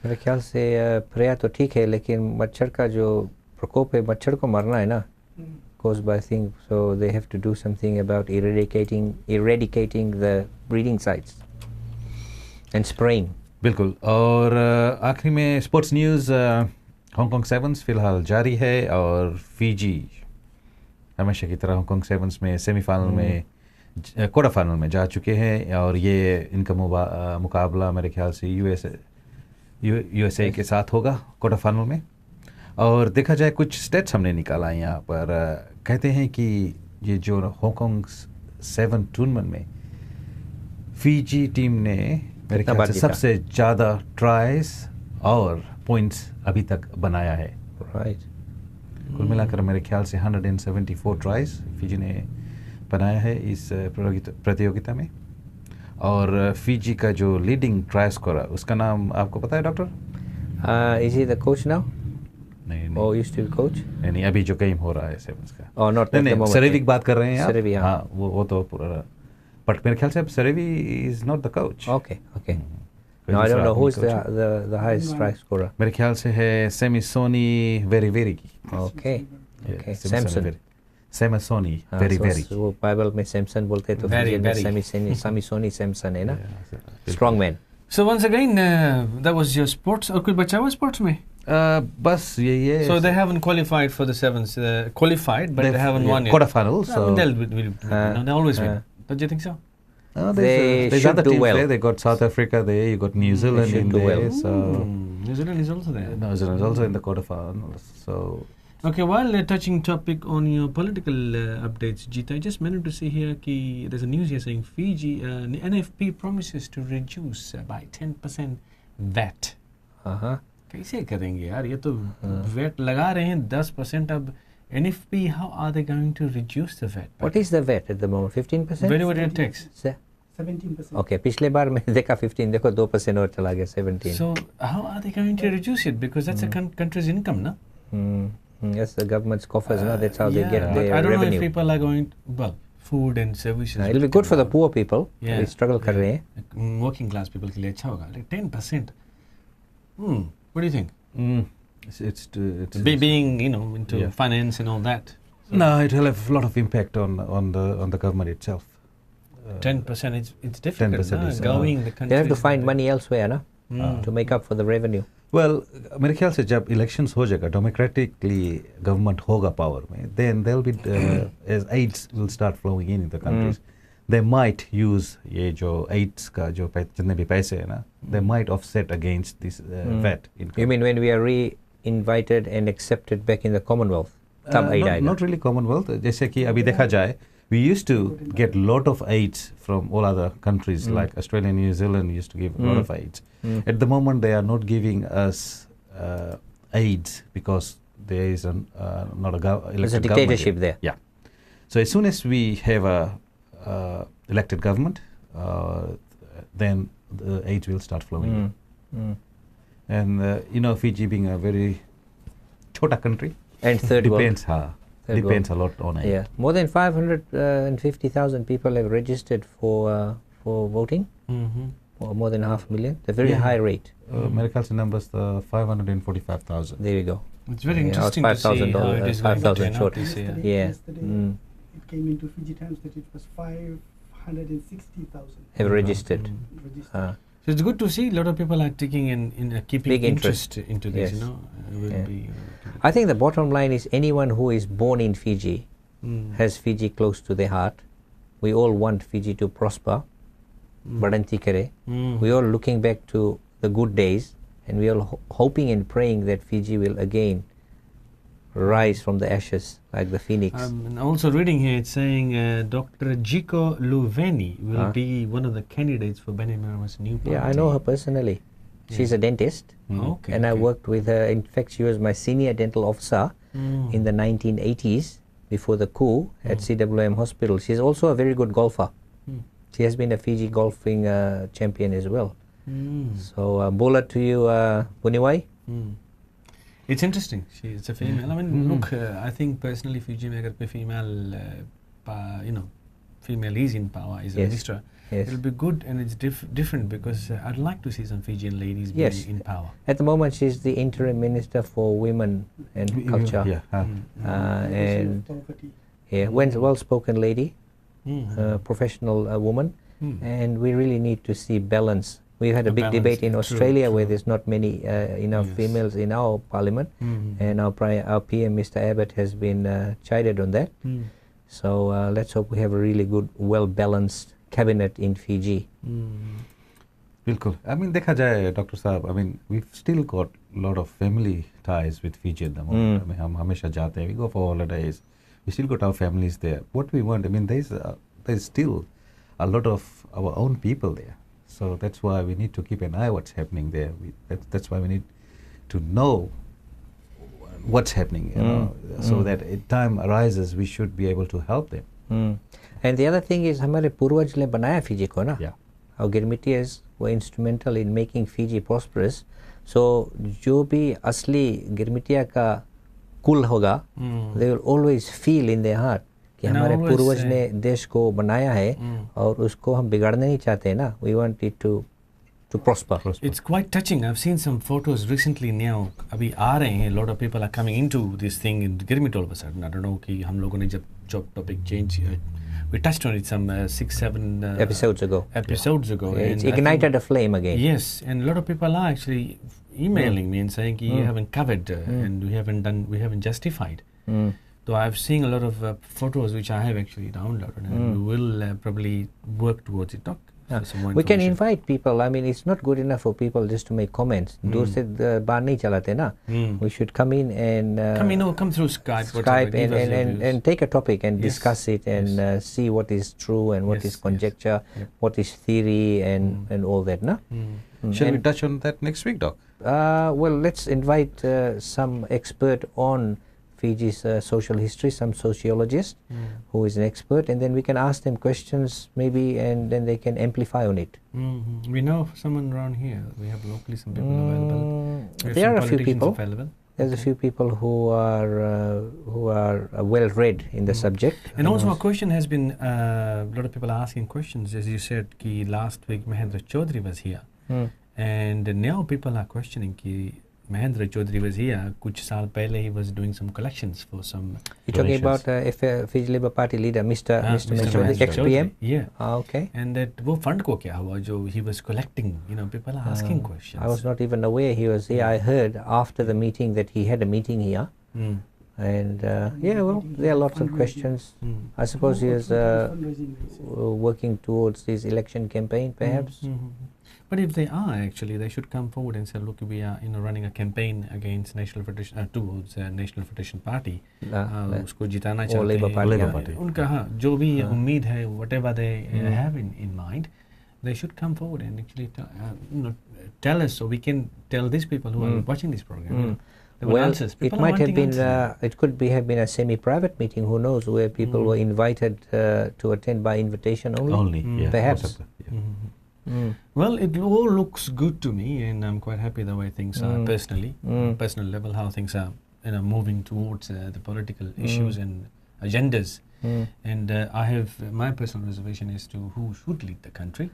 मेरे ख्याल से प्रेया तो ठीक है, लेकिन मच्छर का जो प्रकोप है, मच्छर को मरना है ना, caused by things, so they have to do something about eradicating the breeding sites and spraying. बिल्कुल. और आखिरी में स्पोर्ट्स न्यूज़. हांगकांग सेवन्स फिलहाल जारी है, और फिजी हमेशा की तरह हांगकांग सेवन्स में सेमीफाइनल में क्वार्टर फाइनल में जा चुके हैं. और ये इनका मुकाबला मेरे ख्याल से यूएसए के साथ होगा क्वार्टर फाइनल में. और देखा जाए कुछ स्टेट्स हमने निकाला है यहाँ पर. कहते हैं कि ये जो हांगकांग 7 टूर्नामेंट में फिजी टीम ने मेरे ख्याल से सबसे ज़्यादा ट्राइज और पॉइंट्स अभी तक बनाया है. राइट. कुल मिलाकर मेरे ख्याल से 174 ट्राइज फिजी ने बनाया है इस प्रतियोगिता में. और फिजी का जो लीडिंग ट्राई स्कोरर, उसका नाम आपको पता है doctor? Is he the coach now? नहीं. Or used to be coach? नहीं, अभी जो गेम हो रहा है सेवन्स का. Oh, not at the moment. सरेवी की बात कर रहे हैं आप? सरेवी, हाँ, वो तो पूरा. बट मेरे ख्याल से अब सरेवी is not the coach. Okay. No, I don't know who is the highest strike scorer. मेरे ख्याल से है सेमिसोनी वेरी की. Okay. Samson. सेमिसोनी वेरी. वो बाइबल में सैमसन बोलते हैं, तो सेमिसोनी सैमसन है ना, strong man. So once again, that was your sports. और कुछ बचा हुआ sports में? बस यही है. So they haven't qualified for the sevens. Qualified, but they haven't won yet. Quarter final. So they always win. Don't you think so? They should do well. They got South Africa there. You got New Zealand in there. Well. So New Zealand is also there. New Zealand is also in the quarterfinals. So okay, while touching topic on your political updates, Jeet, I just wanted to say here कि there's a news here saying Fiji NFP promises to reduce by 10% VAT. कैसे करेंगे यार? ये तो VAT लगा रहे हैं 10%. अब NFP, how are they going to reduce the VAT? What is the VAT at the moment? 15%? Very what it takes. 17%. Okay, पिछले बार मैंने देखा 15, देखो 2% और चला गया 17. So how are they going to reduce it? Because that's a country's income, no? Yes, the government's coffers, no? That's how they get but their I don't revenue. know if people are going, well, food and services. It'll be good for the poor people. Yeah. We struggle कर रहे हैं. Working class people के लिए अच्छा होगा. Like 10%. What do you think? It's Being, into finance and all that. No, it will have a lot of impact on the government itself. 10%, it's difficult. 10% is, going the country. They have to find money elsewhere, no? To make up for the revenue. Well, मेरे ख्याल से जब elections हो जाएगा, democratically government होगा power में, then there'll be as aids will start flowing in the countries. They might use ये जो aids का जो जितने भी पैसे हैं ना, they might offset against this VAT income. You mean when we are re-invited and accepted back in the Commonwealth? तब aid आएगा? Not really Commonwealth. जैसे कि अभी देखा जाए, we used to get lot of aids from all other countries like Australia and New Zealand used to give a lot of aids. At the moment, they are not giving us aids because there is not a There's a dictatorship there. Yeah. So as soon as we have a elected government, then the aids will start flowing in. And Fiji being a very chota country, and third depends, world. Depends a lot on aid. Yeah, more than 550,000 people have registered for voting. Or more than 500,000. A very high rate. Medical numbers, the 545,000. There you go. It's very interesting to see how it is going to turn out this year. Yeah. It came into Fiji times that it was 560,000 have registered. So it's good to see a lot of people are taking in keeping Big interest into this. Yes. I think the bottom line is anyone who is born in Fiji has Fiji close to their heart. We all want Fiji to prosper. Badanti kare. We are looking back to the good days, and we are hoping and praying that Fiji will again rise from the ashes like the phoenix. And also reading here, it's saying Dr. Jiko Luveni will be one of the candidates for Bainimarama's new party. Yeah, I know her personally. She's a dentist, and I worked with her. In fact, she was my senior dental officer in the 1980s before the coup at CWM Hospital. She's also a very good golfer. She has been a Fiji golfing champion as well. So, bola to you, Puniwai. It's interesting. She's a female. I mean, look, I think personally, Fiji में अगर कोई female, female is in power, is a registrar. Yes. It'll be good, and it's different because I'd like to see some Fijian ladies being in power. At the moment, she's the interim minister for women and culture. And well-spoken lady, professional woman, and we really need to see balance. We've had a big debate in Australia where there's not many enough females in our parliament, and our PM, Mr. Abbott, has been chided on that. So let's hope we have a really good, well-balanced cabinet in Fiji. बिल्कुल. I mean, देखा जाए, Dr. Saab, I mean, we've still got a lot of family ties with Fiji at the moment. I mean, हम हमेशा जाते हैं. We go for holidays. We still got our families there. What we want, I mean, there's still a lot of our own people there. So that's why we need to keep an eye what's happening there. That's why we need to know what's happening, so that if time arises, we should be able to help them. And the other thing is, हमारे पूर्वज ने बनाया Fiji को ना. Yeah. Our Girmitias were instrumental in making Fiji prosperous. So जो भी असली गिरमिटिया का कुल होगा, they will always feel in their heart कि हमारे पूर्वज ने देश को बनाया है और उसको हम बिगाड़ना नहीं चाहते ना. We want it to prosper. It's quite touching. I've seen some photos recently now. अभी आ रहे हैं. A lot of people are coming into this thing in Girmit all of a sudden. I don't know कि हम लोगों ने जब job topic change we touched on it some 6-7 episodes ago. It ignited a flame again. Yes, and a lot of people are actually emailing me and saying you haven't covered and we haven't justified. So I've seen a lot of photos which I have actually downloaded, and we will probably work towards it. We can invite people. I mean, it's not good enough for people just to make comments. दूर से बाहर नहीं चलाते ना. We should come in and come through Skype and take a topic and discuss it and see what is true and what is conjecture, what is theory and all that, na? Shall we touch on that next week, Doc? Well, let's invite some expert on Fiji's social history, some sociologist who is an expert, and then we can ask them questions maybe, and then they can amplify on it. We know someone around here. We have locally some people available. There are a few people. Available. There's a few people who are well read in the subject. And also a question has been, a lot of people are asking questions. As you said, ki last week Mahendra Chaudhary was here. And now people are questioning ki Mahendra Chaudhary was here. Kuch saal pehle he was doing some collections for some. You're talking about Fiji Labour Party leader, Mr. Chaudhary, ex-PM? Yeah. Okay. And that wo fund ko kya hua jo he was collecting, people are asking questions. I was not even aware he was here. I heard after the meeting that he had a meeting here. And there are lots of questions. I suppose he is working towards his election campaign, perhaps. But if they are, actually, they should come forward and say, look, we are running a campaign against National Federation, towards National Federation Party. उसको जिताना चाहते हैं. Labour Party. उनका जो भी उम्मीद है, whatever they have in mind, they should come forward and actually tell us, so we can tell these people who are watching this program. Well, it might have been, it could have been a semi-private meeting, who knows, where people were invited to attend by invitation only. Perhaps. Well, it all looks good to me, and I'm quite happy the way things are personally, personal level, how things are moving towards the political issues and agendas. And I have my personal reservation as to who should lead the country.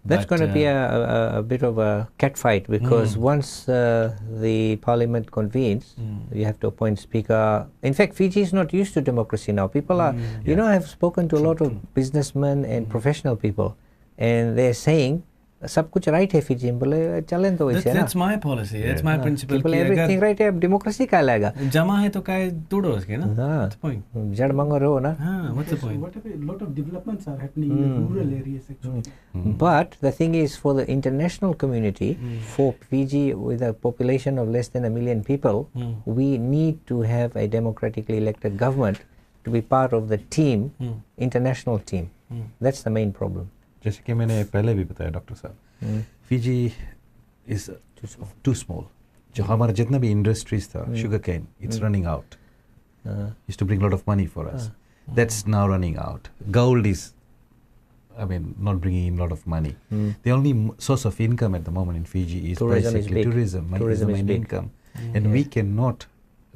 That's going to be a bit of a catfight, because once the parliament convenes, you have to appoint speaker. In fact, Fiji is not used to democracy now. People are, I have spoken to a lot of businessmen and professional people, and they're saying, सब कुछ right है Fiji में, बोले चलें तो इसे ना. That's my policy. That's my principle. People, everything right है, democracy का लाएगा. जमा है तो काय तोड़ो उसके ना. What's the point? जड़ मंगो रहो ना. What's the point? A lot of developments are happening in the rural areas actually. But the thing is, for the international community, for Fiji with a population of less than 1 million people, we need to have a democratically elected government to be part of the team, international team. That's the main problem. जैसे कि मैंने पहले भी बताया doctor साहब, Fiji is to small. जो हमारा जितना भी इंडस्ट्रीज था, sugar cane, it's running out. Used to bring lot of money for us. That's now running out. Gold is, not bringing in a lot of money. The only source of income at the moment in Fiji is basically tourism. Is the main income, and we cannot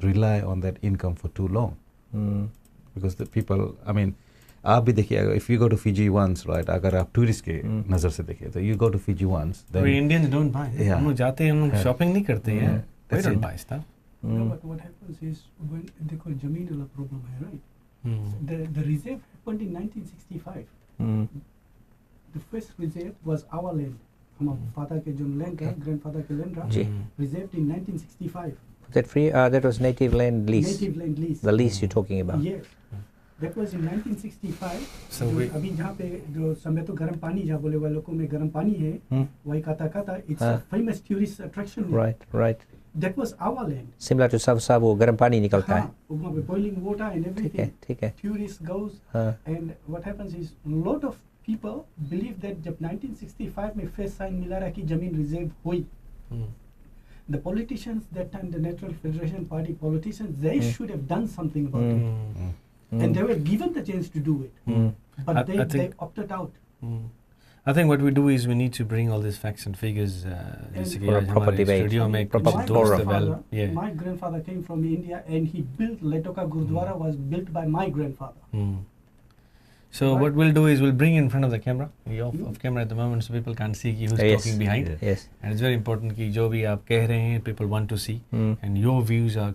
rely on that income for too long, because the people, आप भी देखिए, if you go to Fiji once, right, अगर आप tourist के नज़र से देखिए तो you go to Fiji once, then Indians don't buy. हम लोग जाते हैं, हम लोग शॉपिंग नहीं करते हैं. We don't buy stuff. No, but what happens is when they call जमीन वाला problem है, right? The reserve happened in 1965. The first reserve was our land. हमारे father के जो land था, grandfather के land था, reserved in 1965. That free? That was native land lease. Native land lease. The lease you're talking about. Yes. That was in 1965. So अभी जहाँ पे जो समय तो गर्म पानी जहाँ बोले वालों को में गर्म पानी है, वही काता it's a famous tourist attraction. Right. That was our land. Similar to सब वो गर्म पानी निकलता है. वहाँ पे boiling water and everything. ठीक है. Tourists goes and what happens is a lot of people believe that जब 1965 में first sign मिला रहा कि जमीन reserve हुई. The politicians that time, the National Federation Party politicians, they should have done something about it. And they were given the chance to do it, but they opted out. I think what we do is we need to bring all these facts and figures for a proper debate, proper forum. My grandfather came from India, and he built Letoka Gurdwara was built by my grandfather. So what we'll do is we'll bring in front of the camera. You're off camera at the moment, so people can't see who's talking behind. Yes. And it's very important कि जो भी आप कह रहे हैं, people want to see, and your views are,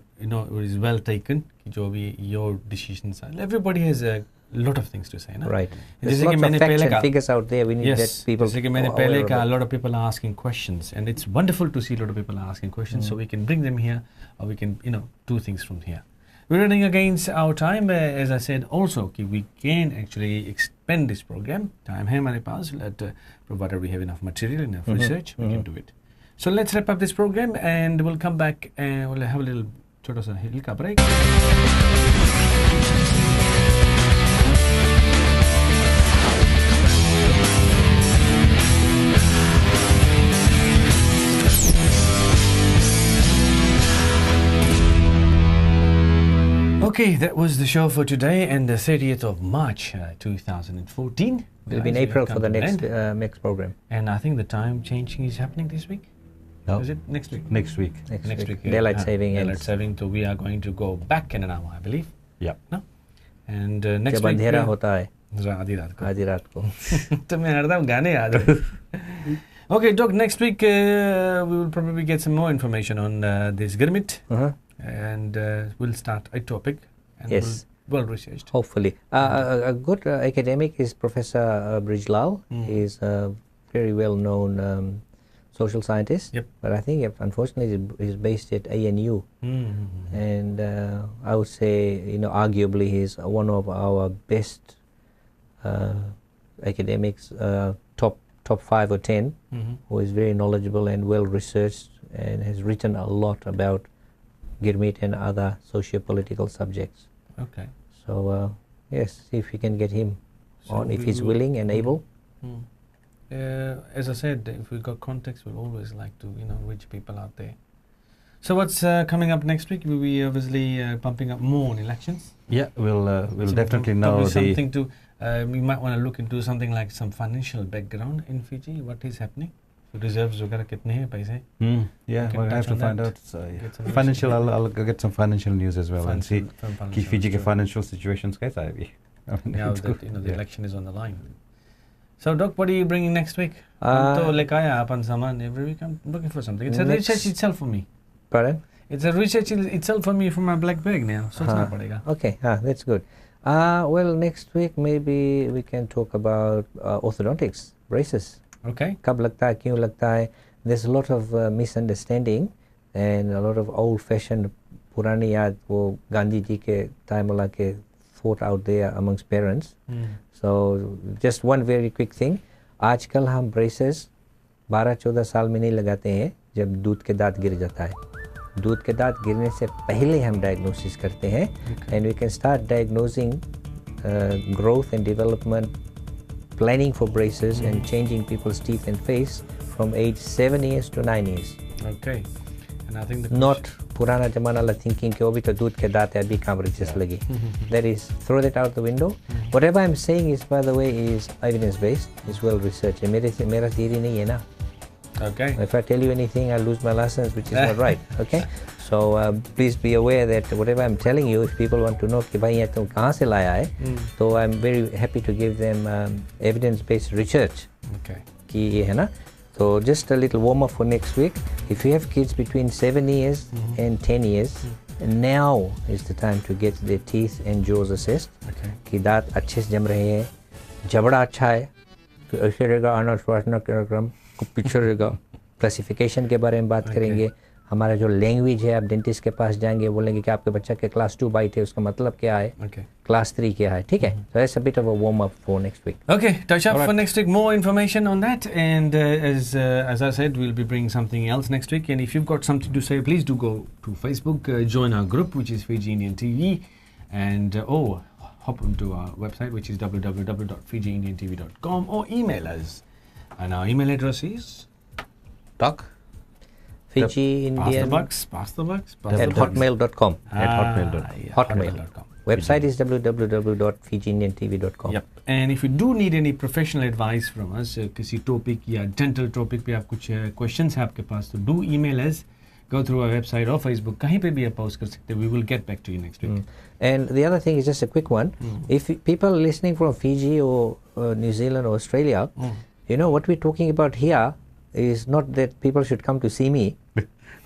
is well taken. कि जो भी your decisions are. Everybody has a lot of things to say, ना? Right. There's lots of facts and figures out there. We need that people. जैसे कि मैंने पहले कहा, a lot of people are asking questions, and it's wonderful to see a lot of people are asking questions, so we can bring them here, or we can, do things from here. We're running against our time, as I said also, we can actually expand this program. Time है हमारे पास, provided we have enough material, enough research, we can do it. So let's wrap up this program, and we'll come back and we'll have a little छोटा सा हिल का break. Okay, that was the show for today, and the 30th of March 2014. We'll be in April for the next program. And I think the time changing is happening this week. No. Is it next week? Next week. Next week. Daylight saving. Daylight saving. So we are going to go back in an hour, I believe. Yeah. No. And next जब week. अंधेरा होता है. आधी रात को. तो मैं हरदम गाने याद है. Okay, Doc. Next week we will probably get some more information on this gimmics, and we'll start a topic. And yes. Well researched. Hopefully, a good academic is Professor Brijlal. He is a very well known social scientist. Yep. But I think, unfortunately, he's based at ANU, and I would say, arguably, he's one of our best academics, top 5 or 10, who is very knowledgeable and well researched, and has written a lot about Gurmit and other socio-political subjects. Okay. So yes, see if we can get him on, if he's willing and able. As I said, if we got contacts, we'll always like to reach people out there. So what's coming up next week? We'll be obviously pumping up more on elections. Yeah, we'll definitely know something to. We might want to look into something like some financial background in Fiji. What is happening? Reserves वगैरह कितने हैं पैसे? Yeah, I have to find out. Financial, I'll get some financial news as well and see कि Fiji के financial situations कैसा है अभी. Now that the election is on the line. So Doc, what are you bringing next week? तो लेकर आया अपन सामान. Every week I'm looking for something. It's a research itself for me. Pardon? It's a research itself for me for my black bag now. सोचना पड़ेगा. Okay, that's good. Well, next week maybe we can talk about orthodontics, braces. Okay. कब लगता है, क्यों लगता है? There's a lot of misunderstanding and a lot of old-fashioned पुरानी याद वो गांधी जी के time वाला के thought out there amongst parents. So just one very quick thing. आजकल हम braces 12-14 साल में नहीं लगाते हैं जब दूध के दांत गिर जाता है. दूध के दांत गिरने से पहले हम diagnosis करते हैं, and we can start diagnosing growth and development, planning for braces and changing people's teeth and face from age 7 years to 9 years. Okay. And I think not पुराना जमाना वाला thinking कि वो भी तो दूध के दांत है अभी कहाँ braces लगी. That is, throw that out the window. Whatever I'm saying is, by the way, is evidence based, is well researched. मेरा theory नहीं है ना. Okay. If I tell you anything, I'll lose my license, which is not right. Okay. So please be aware that whatever I'm telling you, if people want to know कि भाई ये तुम कहाँ से लाया है, तो I'm very happy to give them evidence-based research. Okay. कि ये है ना. So just a little warm up for next week. If you have kids between 7 years and 10 years, now is the time to get their teeth and jaws assessed. Okay. कि दांत अच्छे से जम रहे हैं, जबड़ा अच्छा है, तो ऐसे रहेगा आर्नोल्ड श्वार्ज़नेगर को पीछे रहेगा. क्लासिफिकेशन के बारे में बात करेंगे. हमारा जो लैंग्वेज है, आप डेंटिस्ट के पास जाएंगे, बोलेंगे कि आपके बच्चा के क्लास 2 बाइट है, उसका मतलब क्या है, क्लास 3 क्या है. ठीक है. So that's a bit of a warm up for next week. Okay, touch up for next week. More information on that, and as I said, we'll be bringing something else next week. And if you've got something to say, please do go to Facebook, join our group, which is Fiji Indian TV, and hop onto our website, which is www.fijiindiantv.com, or email us. And our email address is Doc. Fiji Indian pass the bucks at hotmail.com. At hotmail.com. Hotmail.com. Website is www.fijiindiantv.com. Yep. And if you do need any professional advice from us, किसी topic या dental topic पे आप कुछ questions है आपके पास, तो do email us. Go through our website or Facebook. कहीं पे भी आप post कर सकते. We will get back to you next week. And the other thing is just a quick one. If people listening from Fiji or New Zealand or Australia, you know what we're talking about here is not that people should come to see me.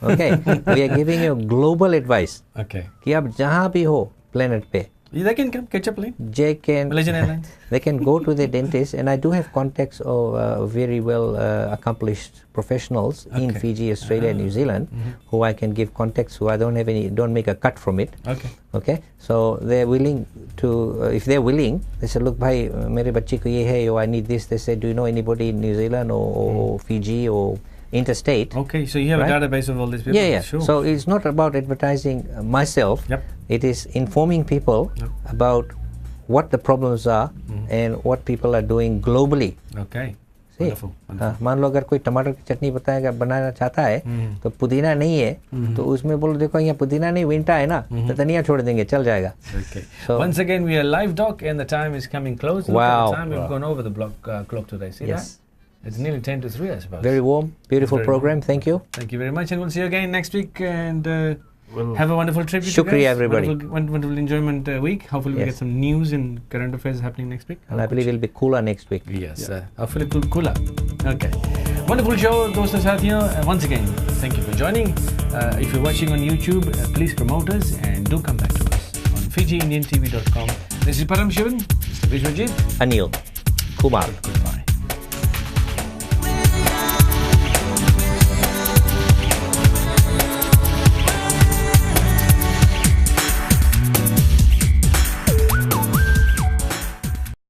Okay, we are giving you global advice. Okay. कि आप जहाँ भी हो planet पे, they can come catch a plane. Malaysian Airlines. They can go to the dentist, and I do have contacts of very well accomplished professionals in Fiji, Australia, and New Zealand, who I can give contacts who I don't make a cut from it. Okay. So they're willing to, if they're willing, they say, look, bhai, mere bachche ko ye hai, I need this. They say, do you know anybody in New Zealand or Fiji or interstate? Okay, so you have a database of all these people. Yeah. Sure. So it's not about advertising myself. Yep. It is informing people about what the problems are and what people are doing globally. Okay. Wonderful, हाँ, मान लो अगर कोई टमाटर की चटनी बनाना चाहता है तो पुदीना नहीं है तो उसमें बोलो देखो यहाँ पुदीना नहीं विंटा है ना तो धनिया छोड़ देंगे चल जाएगा. Okay. So once again we are live doc and the time is coming close. Wow. Look at the time we've gone over the clock today. See yes. that? It's nearly 10 to 3 I suppose. Very warm, beautiful Very program. warm. Thank you. Thank you very much and we'll see you again next week and have a wonderful trip. Shukriya everybody. Wonderful enjoyment week. Hopefully we'll get some news and current affairs happening next week. And I believe it'll be cooler next week. Yes, hopefully it will cool up. Okay. Wonderful show, दोस्तों साथियों. Once again, thank you for joining. If you're watching on YouTube, please promote us and do come back to us on FijiIndianTV.com. This is Params, Mr. Bishwajeet. Anil Kumar. Goodbye.